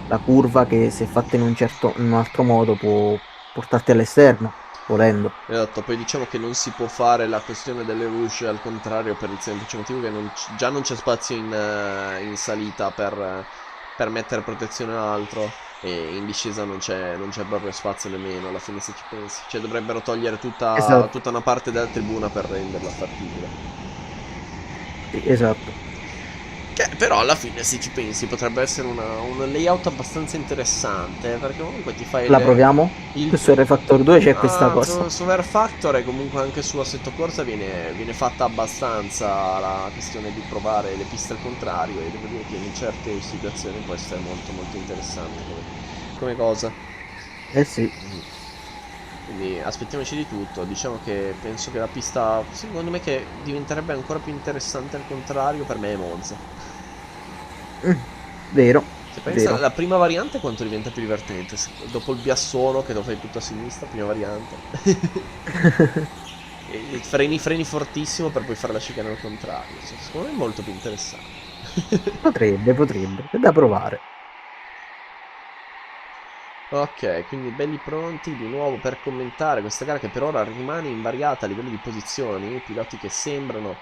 la curva che se fatta in un altro modo può portarti all'esterno, volendo. Esatto, poi diciamo che non si può fare la questione delle Rouge al contrario per il semplice motivo che già non c'è spazio in salita per mettere protezione a altro, e in discesa non c'è proprio spazio nemmeno alla fine, se ci pensi. Cioè dovrebbero togliere Esatto, tutta una parte della tribuna per renderla fattibile. sì, esatto. Che però alla fine, se ci pensi, potrebbe essere un layout abbastanza interessante, perché comunque ti fai La proviamo? il... Su R-Factor 2 c'è questa cosa. su Ver Factor e comunque anche su Assetto Corsa viene fatta abbastanza la questione di provare le piste al contrario, e devo dire che in certe situazioni può essere molto molto interessante come cosa. Eh sì, Quindi aspettiamoci di tutto. Diciamo che penso che la pista, secondo me, che diventerebbe ancora più interessante al contrario, per me è Monza. mm, vero, Se pensi vero. alla prima variante, quanto diventa più divertente. Dopo il biassono che lo fai tutto a sinistra, prima variante. E freni fortissimo per poi fare la chicane al contrario. Secondo me è molto più interessante. Potrebbe, è da provare. Ok, quindi belli pronti di nuovo per commentare questa gara che per ora rimane invariata a livello di posizioni, piloti che sembrano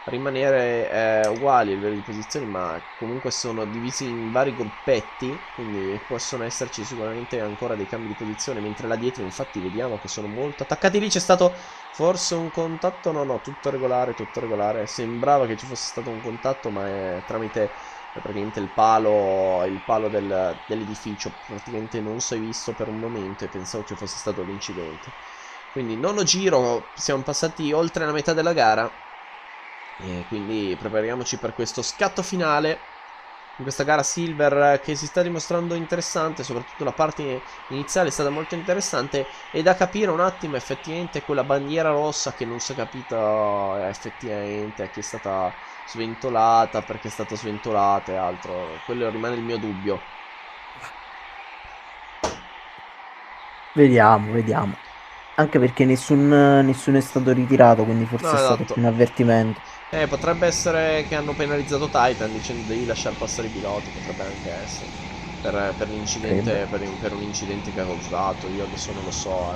rimanere uguali a livello di posizioni, ma comunque sono divisi in vari gruppetti, quindi possono esserci sicuramente ancora dei cambi di posizione, mentre là dietro infatti vediamo che sono molto attaccati. Lì c'è stato forse un contatto, no, tutto regolare, sembrava che ci fosse stato un contatto, ma è tramite praticamente il palo dell'edificio, praticamente non si è visto per un momento e pensavo ci fosse stato l'incidente. Quindi nono giro, siamo passati oltre la metà della gara e quindi prepariamoci per questo scatto finale in questa gara Silver, che si sta dimostrando interessante, soprattutto la parte iniziale è stata molto interessante, e da capire un attimo effettivamente quella bandiera rossa che non si è capita effettivamente a chi è stata sventolata, perché è stata sventolata e altro. Quello rimane il mio dubbio. Vediamo, vediamo. Anche perché nessuno è stato ritirato, quindi No, forse è stato esatto. più un avvertimento. Potrebbe essere che hanno penalizzato Titan dicendo devi lasciare passare i piloti, potrebbe anche essere. Per Potrebbe. l'incidente, per un incidente che ha causato, io adesso non lo so,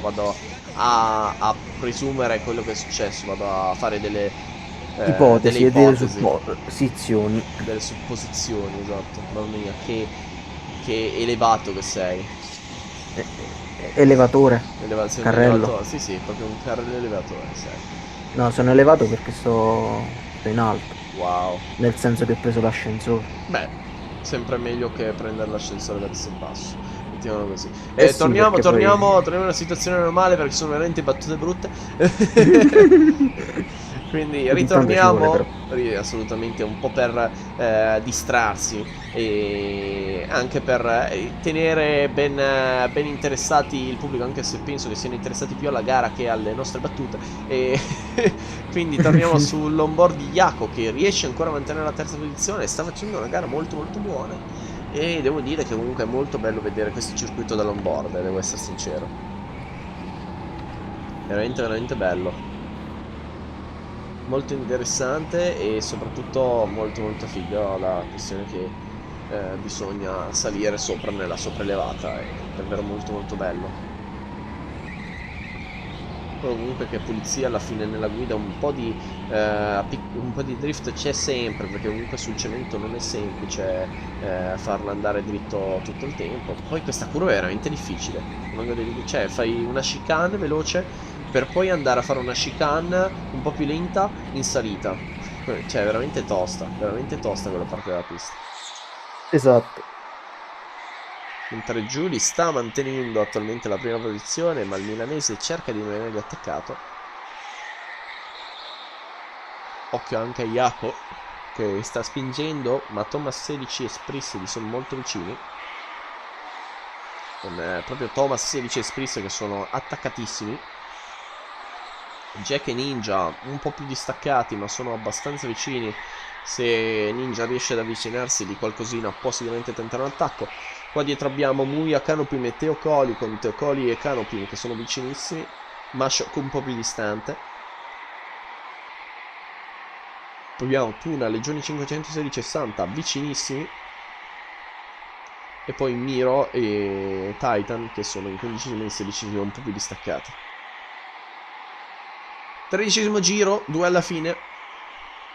vado a presumere quello che è successo, vado a fare delle Ipotesi e delle ipotesi, supposizioni. delle supposizioni, esatto. Mamma mia, che elevato che sei. Elevatore. Sei un Carrello. elevatore, sì sì, proprio un carro elevatore sei. No, sono elevato perché sto in alto. Wow. Nel senso che ho preso l'ascensore. Beh, sempre meglio che prendere l'ascensore verso il basso. Mettiamolo così. Eh sì, perché poi... Torniamo a una situazione normale perché sono veramente battute brutte. Quindi Ogni tanto ci vuole ritorniamo però. assolutamente un po' per distrarsi e anche per tenere ben interessati il pubblico, anche se penso che siano interessati più alla gara che alle nostre battute. E quindi torniamo sull'onboard di Jaco, che riesce ancora a mantenere la terza posizione e sta facendo una gara molto molto buona. E devo dire che comunque è molto bello vedere questo circuito dall'onboard, devo essere sincero. Veramente veramente bello. Molto interessante e soprattutto molto molto figa la questione che bisogna salire sopra nella sopraelevata, è davvero molto molto bello. Poi comunque che pulizia alla fine nella guida, un po' di drift c'è sempre, perché comunque sul cemento non è semplice farla andare dritto tutto il tempo. Poi questa curva è veramente difficile, cioè fai una chicane veloce per poi andare a fare una chicane un po' più lenta in salita. Cioè è veramente tosta quella parte della pista. Esatto. Mentre Giuli sta mantenendo attualmente la prima posizione, ma il milanese cerca di rimanere attaccato. Occhio anche a Jaco che sta spingendo, ma Thomas 16 e Spris gli sono molto vicini. Con proprio Thomas 16 e Spris che sono attaccatissimi. Jack e Ninja un po' più distaccati, ma sono abbastanza vicini. Se Ninja riesce ad avvicinarsi di qualcosina, può sicuramente tentare un attacco. Qua dietro abbiamo Muya, Canopy e Teocoli, con Teocoli e Canopy che sono vicinissimi. Mashok un po' più distante. Poi abbiamo Tuna, Legioni 516 e Santa vicinissimi. E poi Miro e Titan che sono in 15esimo e 16esimo un po' più distaccati. 13esimo giro, 2 alla fine.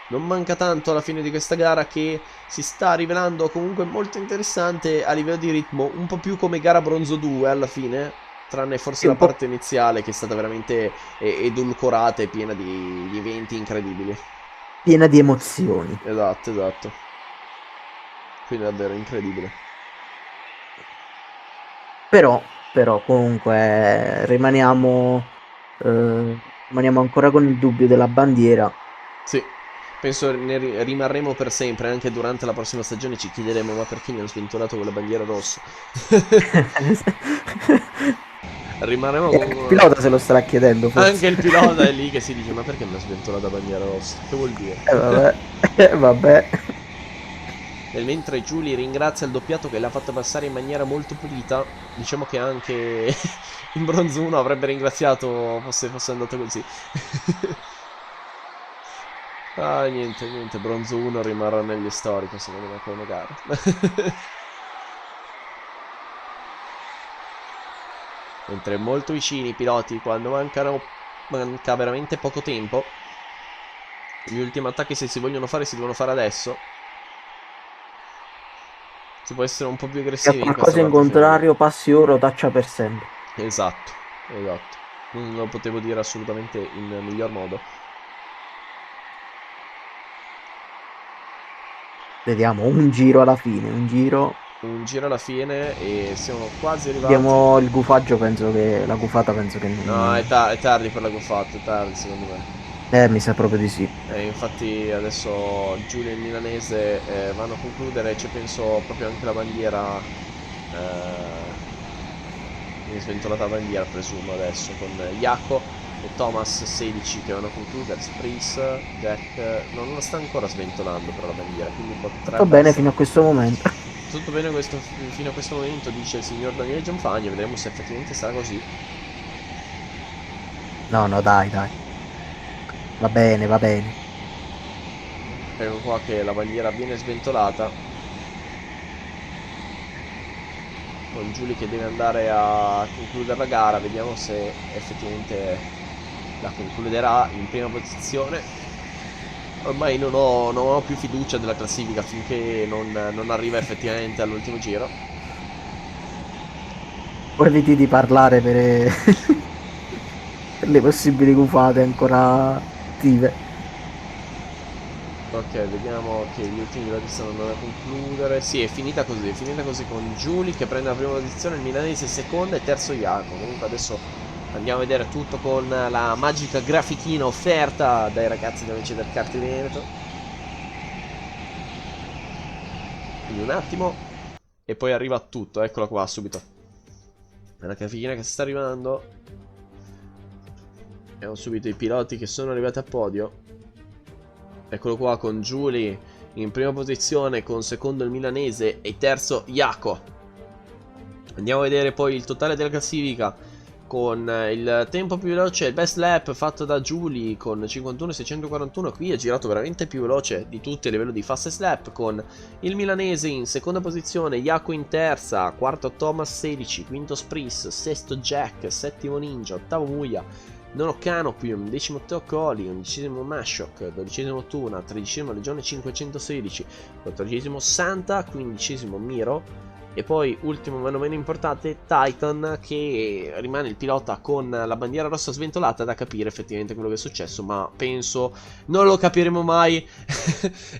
Non manca tanto alla fine di questa gara, che si sta rivelando comunque molto interessante a livello di ritmo, un po' più come gara bronzo 2 alla fine, tranne forse Sì, la un po'. parte iniziale che è stata veramente edulcorata e piena di eventi incredibili. piena di emozioni. Esatto, esatto. Quindi è davvero incredibile. Però comunque rimaniamo ancora con il dubbio della bandiera. Sì, penso ne rimarremo per sempre, anche durante la prossima stagione ci chiederemo ma perché mi hanno sventolato quella bandiera rossa? Rimarremo E con... anche il pilota se lo starà chiedendo Anche forse. il pilota è lì che si dice ma perché mi ha sventolato la bandiera rossa? Che vuol dire? Vabbè, vabbè. Nel mentre Julie ringrazia il doppiato che l'ha fatto passare in maniera molto pulita, diciamo che anche in bronzo 1 avrebbe ringraziato fosse andato così. Ah, niente, niente, bronzo 1 rimarrà negli storico secondo me come gara. Mentre molto vicini i piloti quando manca veramente poco tempo. Gli ultimi attacchi se si vogliono fare si devono fare adesso. Si può essere un po' più Se a aggressivi in questa qualcosa in parte finale. contrario passi ora o taccia per sempre. Esatto, esatto. Non lo potevo dire assolutamente in miglior modo. Vediamo, un giro alla fine, un giro. Un giro alla fine e siamo quasi arrivati. Abbiamo il gufaggio, penso che la gufata penso che No, non... è tardi per la Goffatto, è tardi secondo me. Mi sa proprio di sì. Infatti adesso Giulia e il milanese vanno a concludere, c'è penso proprio anche la bandiera, viene sventolata la bandiera presumo adesso, con Jaco e Thomas 16 che vanno a concludere, Spris, Jack, non la sta ancora sventolando però la bandiera, quindi Tutto potrebbe bene essere... fino a questo momento. Tutto bene fino a questo momento, dice il signor Daniele Gianfagni, vedremo se effettivamente sarà così. No, no, dai, dai. Va bene, va bene. Ecco qua che la bandiera viene sventolata. Con Giulia che deve andare a concludere la gara, vediamo se effettivamente la concluderà in prima posizione. Ormai non ho più fiducia della classifica finché non arriva effettivamente all'ultimo giro. Poi eviti di parlare per le possibili gufate ancora attive. Ok, vediamo che gli ultimi piloti stanno andando a concludere. Sì, è finita così con Giuli che prende la prima posizione, il milanese seconda e terzo Iaco. Comunque adesso andiamo a vedere tutto con la magica grafichina offerta dai ragazzi dell'Amici del Kart Veneto. Quindi un attimo e poi arriva tutto, eccola qua subito. È la grafichina che sta arrivando. Abbiamo subito i piloti che sono arrivati a podio. Eccolo qua con Giuli in prima posizione, con secondo il milanese e terzo Jaco. Andiamo a vedere poi il totale della classifica con il tempo più veloce, il best lap fatto da Giuli con 51.641. Qui è girato veramente più veloce di tutti a livello di fastest lap, con il milanese in seconda posizione, Jaco in terza, quarto Thomas 16, quinto Spris, sesto Jack, settimo Ninja, ottavo Muia, nono Canopium, decimo Teocoli, undicesimo Mashok, dodicesimo Tuna, tredicesimo Legione 516, quattordicesimo Santa, quindicesimo Miro. E poi, ultimo ma non meno importante, Titan, che rimane il pilota con la bandiera rossa sventolata, da capire effettivamente quello che è successo, ma penso non lo capiremo mai.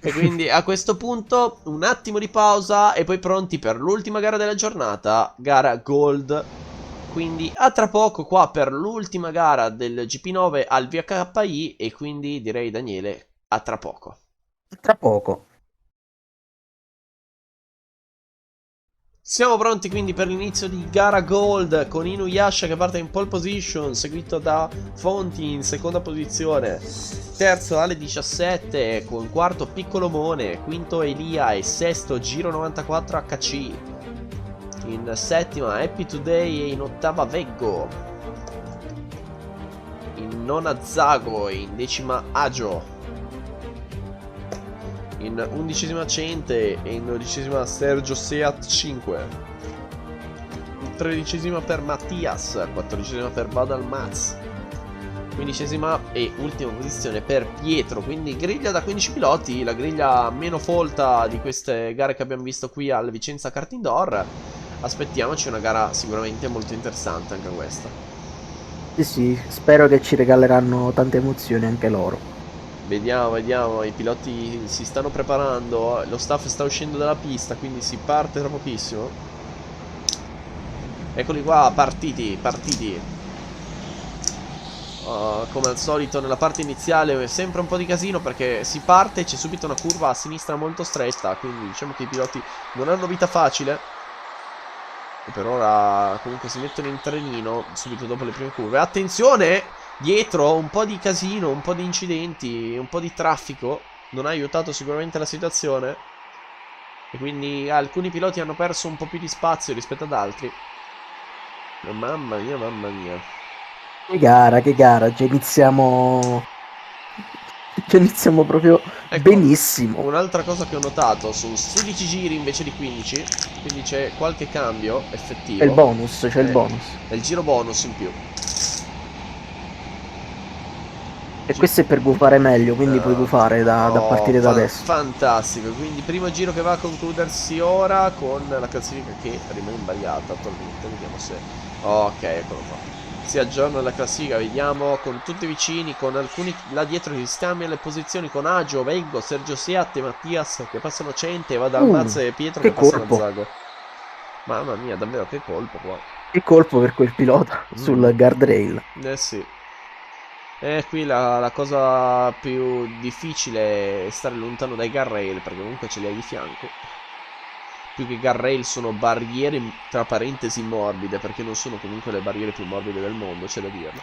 E quindi a questo punto un attimo di pausa e poi pronti per l'ultima gara della giornata, gara Gold. Quindi a tra poco qua per l'ultima gara del GP9 al VHI e quindi direi Daniele, a tra poco. Tra poco. Siamo pronti quindi per l'inizio di gara Gold con Inuyasha che parte in pole position, seguito da Fonti in seconda posizione, terzo Ale 17 con quarto Piccolomone, quinto Elia e sesto Giro 94 HC, in settima Happy Today e in ottava Veggo, in nona Zago e in decima Agio, in undicesima Cente e in dodicesima Sergio Seat 5, in tredicesima per Mattias, quattordicesima per Badal Maz, quindicesima e ultima posizione per Pietro. Quindi griglia da 15 piloti, la griglia meno folta di queste gare che abbiamo visto qui al Vicenza Kart Indoor. Aspettiamoci una gara sicuramente molto interessante anche questa. Sì, sì, spero che ci regaleranno tante emozioni anche loro. Vediamo, i piloti si stanno preparando, lo staff sta uscendo dalla pista, quindi si parte tra pochissimo. Eccoli qua, partiti. Come al solito nella parte iniziale è sempre un po' di casino perché si parte e c'è subito una curva a sinistra molto stretta, quindi diciamo che i piloti non hanno vita facile. E per ora comunque si mettono in trenino subito dopo le prime curve. Attenzione! Dietro un po' di casino, un po' di incidenti, un po' di traffico. Non ha aiutato sicuramente la situazione. E quindi alcuni piloti hanno perso un po' più di spazio rispetto ad altri. Mamma mia. Che gara, già iniziamo. Già iniziamo proprio Ecco, benissimo. un'altra cosa che ho notato, su 16 giri invece di 15, quindi c'è qualche cambio C'è il effettivo. bonus, c'è il È, bonus. è il giro bonus in più. E questo è per gufare meglio, quindi puoi gufare da Oh, partire da adesso. fantastico. Quindi primo giro che va a concludersi ora con la classifica che rimane invariata attualmente. Vediamo se... Ok, eccolo qua. Si aggiorna la classifica, vediamo, con tutti vicini, con alcuni là dietro che si scambiano le posizioni, con Agio, Veggo, Sergio Seat e Mattias che passano Cente, va dal Maz e Pietro che Che passano a colpo. Zago. Mamma mia, davvero che colpo qua. Che colpo per quel pilota sul guardrail. Eh sì. Qui la cosa più difficile è stare lontano dai guardrail perché comunque ce li hai di fianco. Più che guardrail sono barriere tra parentesi morbide perché non sono comunque le barriere più morbide del mondo, c'è da dirlo.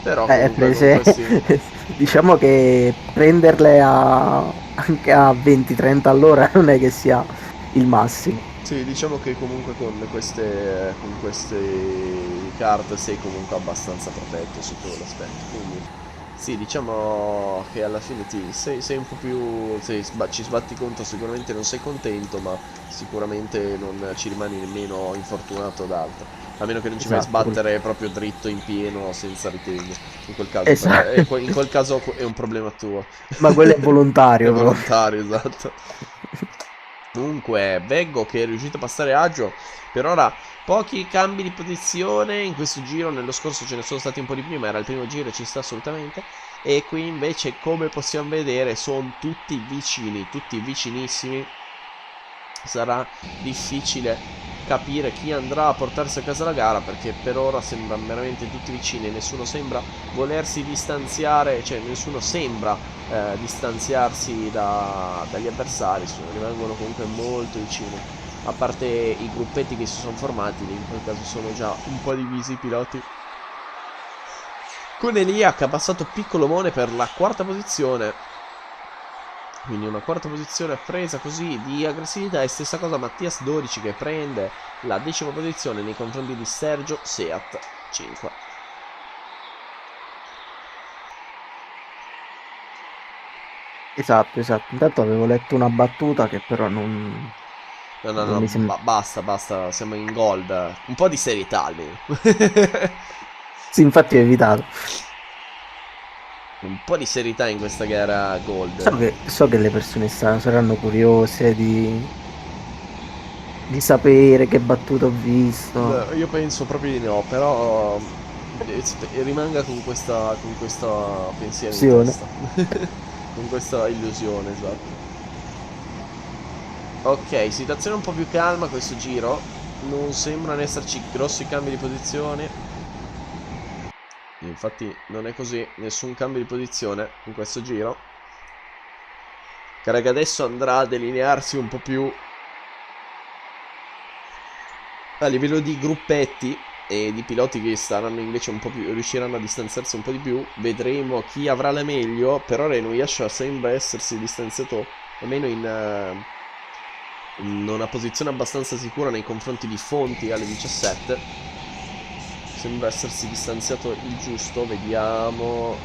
Però comunque con Prese. questi... Diciamo che prenderle anche a 20-30 all'ora non è che sia il massimo. Sì, diciamo che comunque con queste carte sei comunque abbastanza protetto su quell'aspetto. Quindi sì, diciamo che alla fine sei un po' più... ci sbatti contro, sicuramente non sei contento, ma sicuramente non ci rimani nemmeno infortunato ad altro. A meno che non ci vai a Esatto. sbattere proprio dritto in pieno senza ritegno. In quel caso, Esatto. in quel caso è un problema tuo. Ma quello è È volontario proprio. volontario, esatto. Comunque, Veggo che è riuscito a passare agio. Per ora pochi cambi di posizione in questo giro. Nello scorso ce ne sono stati un po' di più, ma era il primo giro e ci sta assolutamente. E qui invece, come possiamo vedere, sono tutti vicini, tutti vicinissimi. Sarà difficile capire chi andrà a portarsi a casa la gara perché per ora sembrano veramente tutti vicini. Nessuno sembra volersi distanziare, cioè nessuno sembra distanziarsi dagli avversari, rimangono comunque molto vicini, a parte i gruppetti che si sono formati, in quel caso sono già un po' divisi i piloti. Con Elia che ha passato Piccolomone per la quarta posizione, quindi una quarta posizione presa così di aggressività, e stessa cosa Mattias 12 che prende la 10ª posizione nei confronti di Sergio Seat 5. Esatto. Intanto avevo letto una battuta che però non, non No, mi sembra. basta, siamo in gold. Un po' di serietà almeno. Sì, infatti ho evitato. Un po' di serietà in questa gara gold. So che le persone saranno curiose di sapere che battuta ho visto. Io penso proprio di no, però rimanga con questa pensiero in Azione. testa. Con questa illusione, esatto. Ok, situazione un po' più calma questo giro. Non sembrano esserci grossi cambi di posizione. Infatti non è così, nessun cambio di posizione in questo giro. Che adesso andrà a delinearsi un po' più a livello di gruppetti e di piloti che saranno invece un po' più, riusciranno a distanziarsi un po' di più. Vedremo chi avrà la meglio. Per ora Inuyasha sembra essersi distanziato almeno in una posizione abbastanza sicura nei confronti di Fonti alle 17. Sembra essersi distanziato il giusto, vediamo.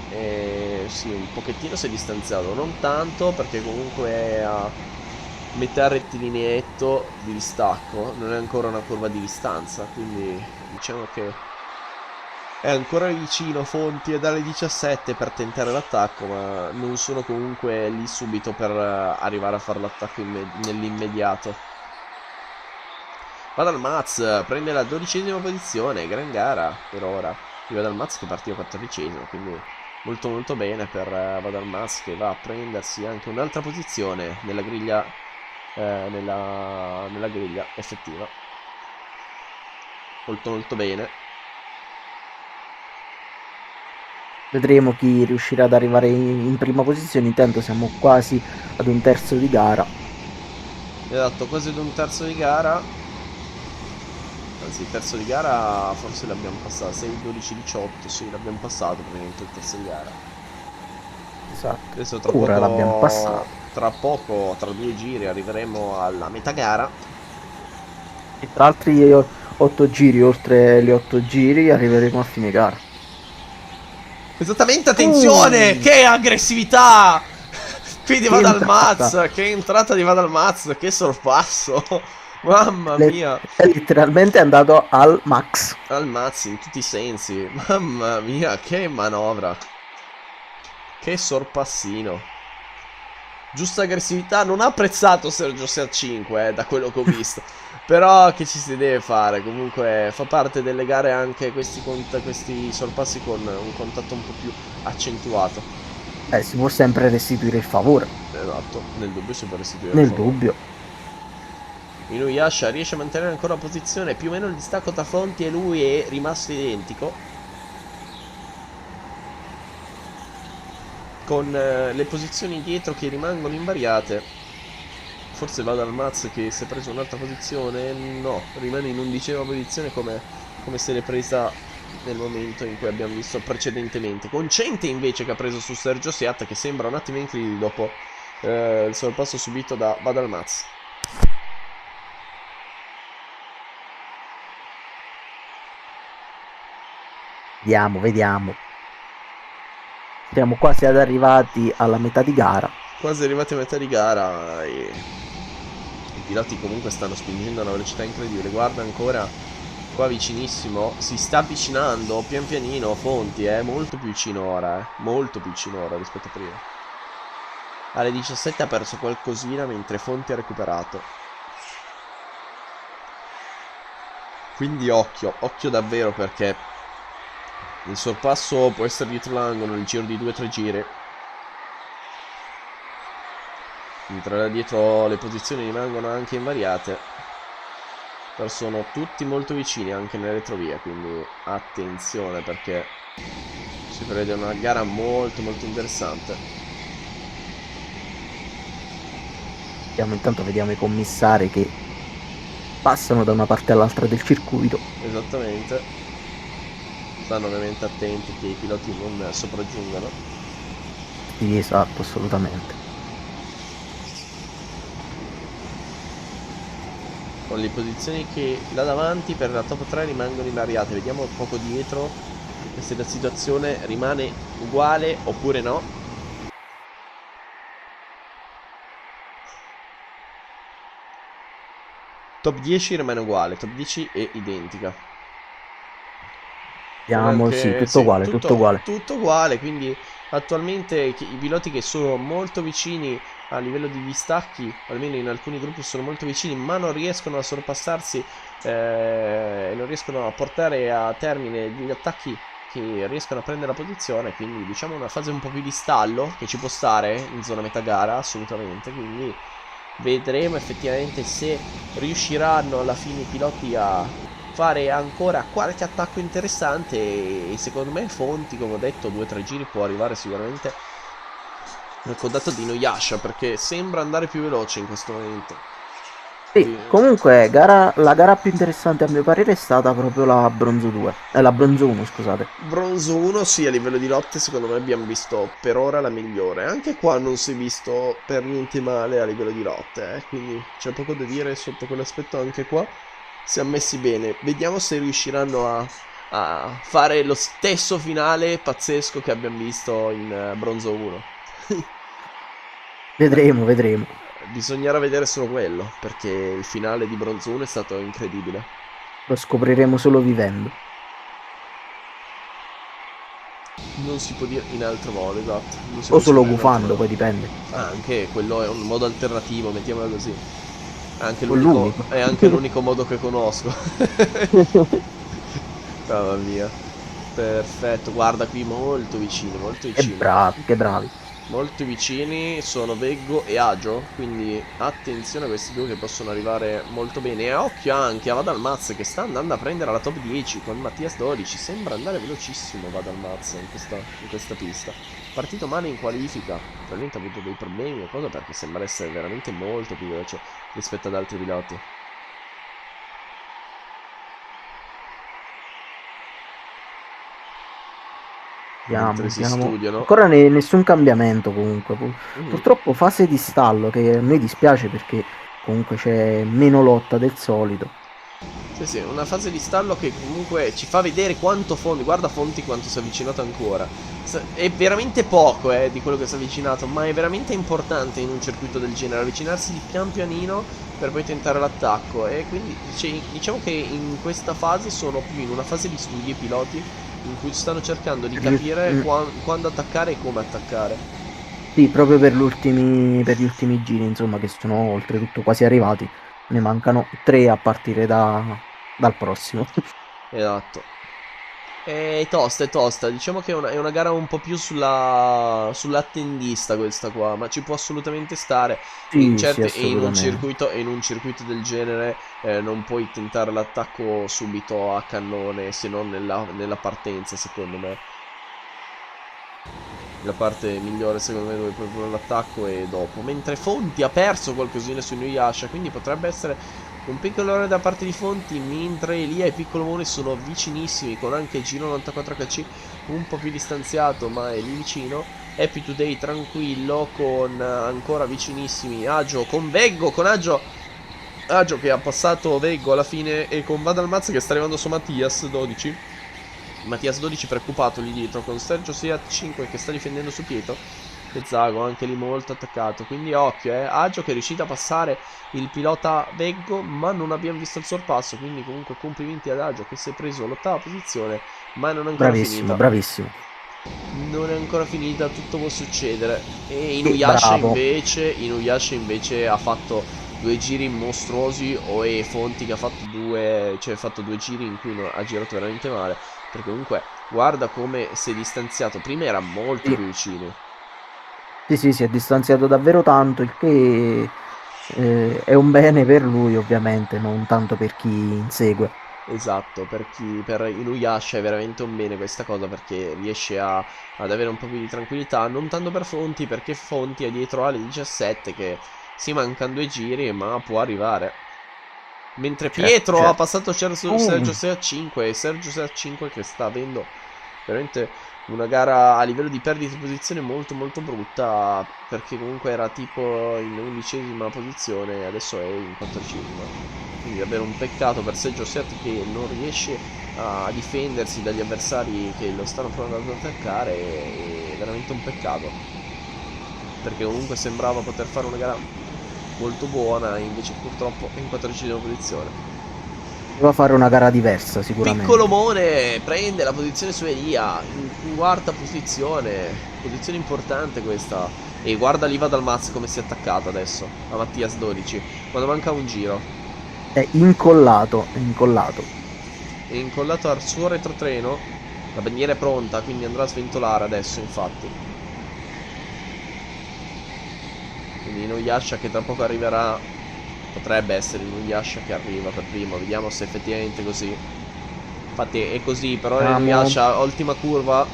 Sì, un pochettino si è distanziato, non tanto perché comunque è a metà rettilineetto di distacco, non è ancora una curva di distanza, quindi diciamo che è ancora vicino Fonti e dalle 17 per tentare l'attacco, ma non sono comunque lì subito per arrivare a fare l'attacco nell'immediato. Va dal Maz, prende la 12ª posizione, gran gara per ora. Arriva dal Maz che partiva 14º, quindi Molto molto bene per Vadalmaz, che va a prendersi anche un'altra posizione nella griglia, nella griglia effettiva. Molto molto bene. Vedremo chi riuscirà ad arrivare in prima posizione. Intanto siamo quasi ad un terzo di gara. Esatto, quasi ad un terzo di gara. Anzi, il terzo di gara forse l'abbiamo passato. 6, 12, 18. Sì, l'abbiamo passato praticamente il terzo di gara. Esatto. Adesso Ora l'abbiamo passato. tra poco, tra 2 giri, arriveremo alla metà gara. E tra altri 8 giri, oltre gli 8 giri, arriveremo a fine gara. Esattamente, attenzione! Che aggressività! Qui di Che entrata! Vadalmaz, che entrata di Vadalmaz, che sorpasso! Mamma mia! È letteralmente andato al max. Al mazzi in tutti i sensi. Mamma mia, che manovra. Che sorpassino. Giusta aggressività. Non ha apprezzato Sergio Ser 5, da quello che ho visto. Però che ci si deve fare? Comunque fa parte delle gare anche questi sorpassi con un contatto un po' più accentuato. Si può sempre restituire il favore. Esatto, nel dubbio si può restituire il Nel favore. dubbio. Inuyasha riesce a mantenere ancora la posizione. Più o meno il distacco tra Fonti e lui è rimasto identico, con le posizioni dietro che rimangono invariate. Forse va dal Maz che si è preso un'altra posizione. No, rimane in 11ª posizione come se l'è presa nel momento in cui abbiamo visto precedentemente. Con Cente invece che ha preso su Sergio Siat, che sembra un attimo in crisi dopo il sorpasso subito da Vadalmaz. Vediamo, vediamo. Siamo quasi ad arrivati alla metà di gara. Quasi arrivati a metà di gara e i piloti comunque stanno spingendo a una velocità incredibile. Guarda ancora qua vicinissimo, si sta avvicinando pian pianino Fonti, molto più vicino ora, molto più vicino ora rispetto a prima. Alle 17 ha perso qualcosina mentre Fonti ha recuperato. Quindi occhio, occhio davvero, perché il sorpasso può essere dietro l'angolo nel giro di 2-3 giri. Mentre da dietro le posizioni rimangono anche invariate. Però sono tutti molto vicini anche nelle retrovie, quindi attenzione, perché si prevede una gara molto molto interessante. Intanto vediamo i commissari che passano da una parte all'altra del circuito. Esattamente. Stanno ovviamente attenti che i piloti non sopraggiungano. Sì, esatto, assolutamente. Con le posizioni che là davanti per la top 3 rimangono invariate. Vediamo poco dietro se la situazione rimane uguale oppure no. Top 10 rimane uguale, top 10 è identica. Vediamo, sì, tutto uguale, tutto uguale. Tutto uguale, quindi attualmente i piloti che sono molto vicini a livello di distacchi, almeno in alcuni gruppi sono molto vicini, ma non riescono a sorpassarsi e non riescono a portare a termine gli attacchi che riescono a prendere la posizione, quindi diciamo una fase un po' più di stallo che ci può stare in zona metà gara, assolutamente, quindi vedremo effettivamente se riusciranno alla fine i piloti a fare ancora qualche attacco interessante e secondo me Fonti, come ho detto, 2-3 giri può arrivare sicuramente nel contatto di Inuyasha, perché sembra andare più veloce in questo momento. Sì, comunque la gara più interessante a mio parere è stata proprio la Bronzo 2, la Bronzo 1, scusate. Bronzo 1 sì, a livello di lotte secondo me abbiamo visto per ora la migliore. Anche qua non si è visto per niente male a livello di lotte, quindi c'è poco da dire sotto quell'aspetto. Anche qua siamo messi bene. Vediamo se riusciranno a fare lo stesso finale pazzesco che abbiamo visto in Bronzo 1. Vedremo, vedremo. Bisognerà vedere solo quello, perché il finale di Bronzo 1 è stato incredibile. Lo scopriremo solo vivendo. Non si può dire in altro modo, esatto. Non si O può solo scrivere in altro gufando, modo. poi dipende. Anche quello è un modo alternativo, mettiamola così. O l'unico. È anche l'unico modo che conosco. Mamma mia. Perfetto, guarda qui molto vicini, molto vicini. Che bravi. Molto vicini sono Veggo e Agio, quindi attenzione a questi due che possono arrivare molto bene. E occhio anche a Vadalmaz che sta andando a prendere la top 10 con Mattias 12. Sembra andare velocissimo Vadalmaz in questa pista. Partito male in qualifica, probabilmente ha avuto dei problemi o cosa perché sembra essere veramente molto più veloce rispetto ad altri piloti. Mentre si Vediamo. studiano. Ancora nessun cambiamento comunque. Mhm. Purtroppo fase di stallo che a noi dispiace perché comunque c'è meno lotta del solito. Sì, sì, una fase di stallo che comunque ci fa vedere quanto Fonti, guarda Fonti quanto si è avvicinato ancora. È veramente poco di quello che si è avvicinato, ma è veramente importante in un circuito del genere avvicinarsi di pian pianino per poi tentare l'attacco. E quindi diciamo che in questa fase sono più in una fase di studi i piloti in cui stanno cercando di capire quando attaccare e come attaccare. Sì, proprio per gli ultimi giri, insomma, che sono oltretutto quasi arrivati. Ne mancano 3 a partire dal prossimo. Esatto. È tosta, è tosta. Diciamo che è una gara un po' più sull'attendista questa qua, ma ci può assolutamente stare. Sì, sì, Certo, assolutamente. in un circuito del genere non puoi tentare l'attacco subito a cannone, se non nella partenza, secondo me. La parte migliore secondo me dove puoi provare l'attacco è dopo. Mentre Fonti ha perso qualcosina su Inuyasha, quindi potrebbe essere un piccolo errore da parte di Fonti, mentre Elia e Piccolo Mone sono vicinissimi, con anche il Giro 94 HC un po' più distanziato, ma è lì vicino. Happy Today tranquillo, con ancora vicinissimi Agio con Veggo, con Agio che ha passato Veggo alla fine e con Vadalmaz che sta arrivando su Mattias 12. Mattias 12 preoccupato lì dietro con Sergio Seat 5 che sta difendendo su Pietro e Zago anche lì molto attaccato, quindi occhio Agio che è riuscito a passare il pilota Veggo ma non abbiamo visto il sorpasso, quindi comunque complimenti ad Agio che si è preso l'8ª posizione ma non è ancora Bravissimo, finita. bravissimo. Non è ancora finita, tutto può succedere. E Bravo. Inuyasha invece ha fatto due giri mostruosi. O è Fonti che ha fatto cioè ha fatto due giri in cui ha girato veramente male. Perché comunque guarda come si è distanziato. Prima era molto Sì. più vicino. Sì, sì, si è distanziato davvero tanto, il che è un bene per lui, ovviamente, non tanto per chi insegue. Esatto, per Inuyasha è veramente un bene questa cosa perché riesce ad avere un po' più di tranquillità, non tanto per Fonti perché Fonti è dietro alle 17 che si mancano due giri ma può arrivare. Mentre Certo, Pietro ha certo. passato Sergio 6 a 5 e Sergio 6 a 5 che sta avendo veramente una gara a livello di perdita di posizione molto molto brutta perché comunque era tipo in 11ª posizione e adesso è in 14ª. Quindi davvero un peccato per Sergio Set che non riesce a difendersi dagli avversari che lo stanno provando ad attaccare, è veramente un peccato perché comunque sembrava poter fare una gara molto buona e invece purtroppo è in 14ª posizione. Doveva fare una gara diversa, Piccolo sicuramente. Mone prende la posizione su Elia in quarta posizione, posizione importante questa. E guarda lì va dal Maz come si è attaccata adesso a Mattias 12 quando manca un giro. È incollato, è incollato. È incollato al suo retrotreno. La bandiera è pronta, quindi andrà a sventolare adesso, infatti. Quindi Inuyasha che tra poco arriverà. Potrebbe essere Inuyasha che arriva per primo. Vediamo se effettivamente è così. Infatti è così, però Vediamo. Inuyasha, ultima curva.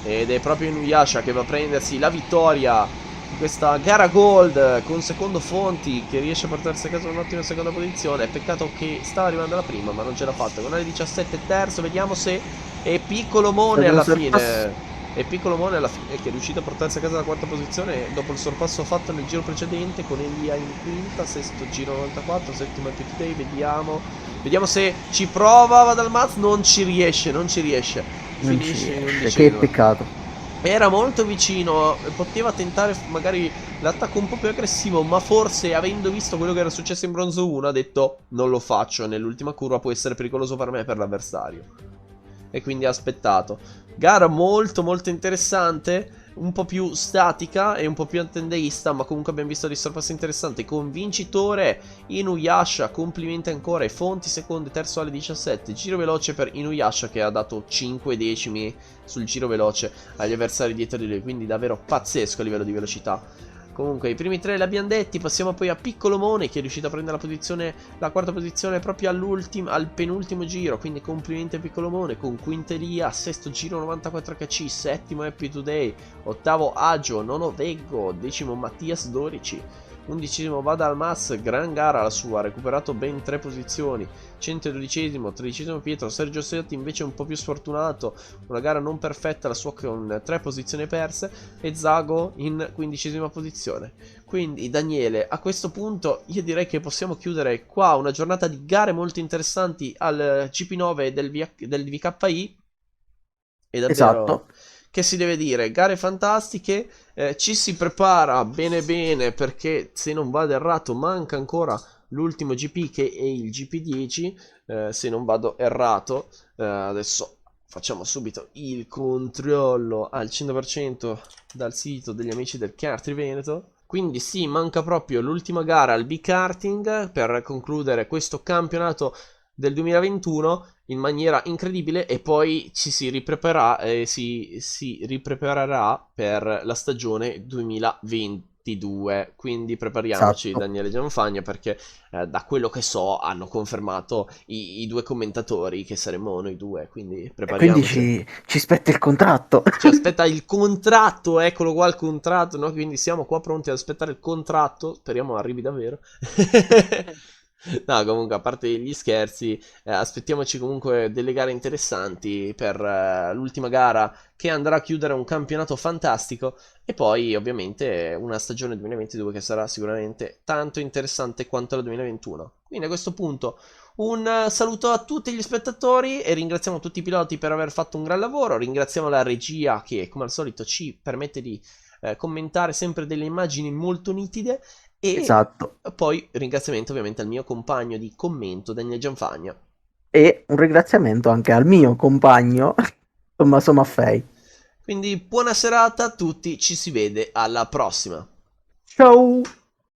Ed è proprio Inuyasha che va a prendersi la vittoria in questa gara gold con secondo Fonti che riesce a portarsi a casa un'ottima seconda posizione. Peccato che stava arrivando alla prima ma non ce l'ha fatta. Con alle 17 terzo, vediamo se è Piccolo È Mone stato un alla sorpasso. fine. È Piccolo Mone alla fine che è riuscito a portarsi a casa la quarta posizione dopo il sorpasso fatto nel giro precedente con Elia in quinta, sesto giro 94, settimo Epic Day, vediamo. Vediamo se ci prova, va dal Maz, non ci riesce, non ci riesce. Non ci Finisce in riesce. Che 11ª. peccato. Era molto vicino, poteva tentare magari l'attacco un po' più aggressivo, ma forse avendo visto quello che era successo in bronzo 1 ha detto non lo faccio, nell'ultima curva può essere pericoloso per me e per l'avversario. E quindi ha aspettato. Gara molto molto interessante un po' più statica e un po' più attendeista, ma comunque abbiamo visto dei sorpassi interessanti. Con vincitore Inuyasha, complimenti ancora, e Fonti secondo e terzo alle 17. Giro veloce per Inuyasha che ha dato 5 decimi sul giro veloce agli avversari dietro di lui, quindi davvero pazzesco a livello di velocità. Comunque i primi tre li abbiamo detti, passiamo poi a Piccolomone che è riuscito a prendere la quarta posizione proprio al penultimo giro, quindi complimenti a Piccolomone. Con Quinteria, sesto giro 94 HC, settimo Happy Today, ottavo Agio, nono Veggo, decimo Mattias Dorici, undicesimo Vadalmas, gran gara la sua, ha recuperato ben 3 posizioni, 112esimo, tredicesimo Pietro, Sergio Setti invece un po' più sfortunato, una gara non perfetta la sua con 3 posizioni perse, e Zago in 15esima posizione. Quindi Daniele, a questo punto io direi che possiamo chiudere qua una giornata di gare molto interessanti al GP9 del VKI. E davvero, Esatto. che si deve dire? Gare fantastiche, ci si prepara bene bene perché se non vado errato manca ancora l'ultimo GP che è il GP10, se non vado errato. Adesso facciamo subito il controllo al 100% dal sito degli amici del Kartri Veneto. Quindi sì, manca proprio l'ultima gara al B-Karting per concludere questo campionato del 2021 in maniera incredibile, e poi ci si ripreparerà, si ripreparerà per la stagione 2022. Quindi prepariamoci, Esatto. Daniele Gianfagna, perché da quello che so hanno confermato i due commentatori che saremo noi due, quindi E quindi prepariamoci. ci spetta il contratto. Ci aspetta il contratto, eccolo qua il contratto, no? Quindi siamo qua pronti ad aspettare il contratto, speriamo arrivi davvero. No, comunque, a parte gli scherzi, aspettiamoci comunque delle gare interessanti per l'ultima gara che andrà a chiudere un campionato fantastico, e poi ovviamente una stagione 2022 che sarà sicuramente tanto interessante quanto la 2021. Quindi a questo punto un saluto a tutti gli spettatori e ringraziamo tutti i piloti per aver fatto un gran lavoro. Ringraziamo la regia che, come al solito, ci permette di commentare sempre delle immagini molto nitide. E Esatto. poi ringraziamento ovviamente al mio compagno di commento, Daniele Gianfagna. E un ringraziamento anche al mio compagno Tommaso Maffei. Quindi buona serata a tutti, ci si vede alla prossima. Ciao!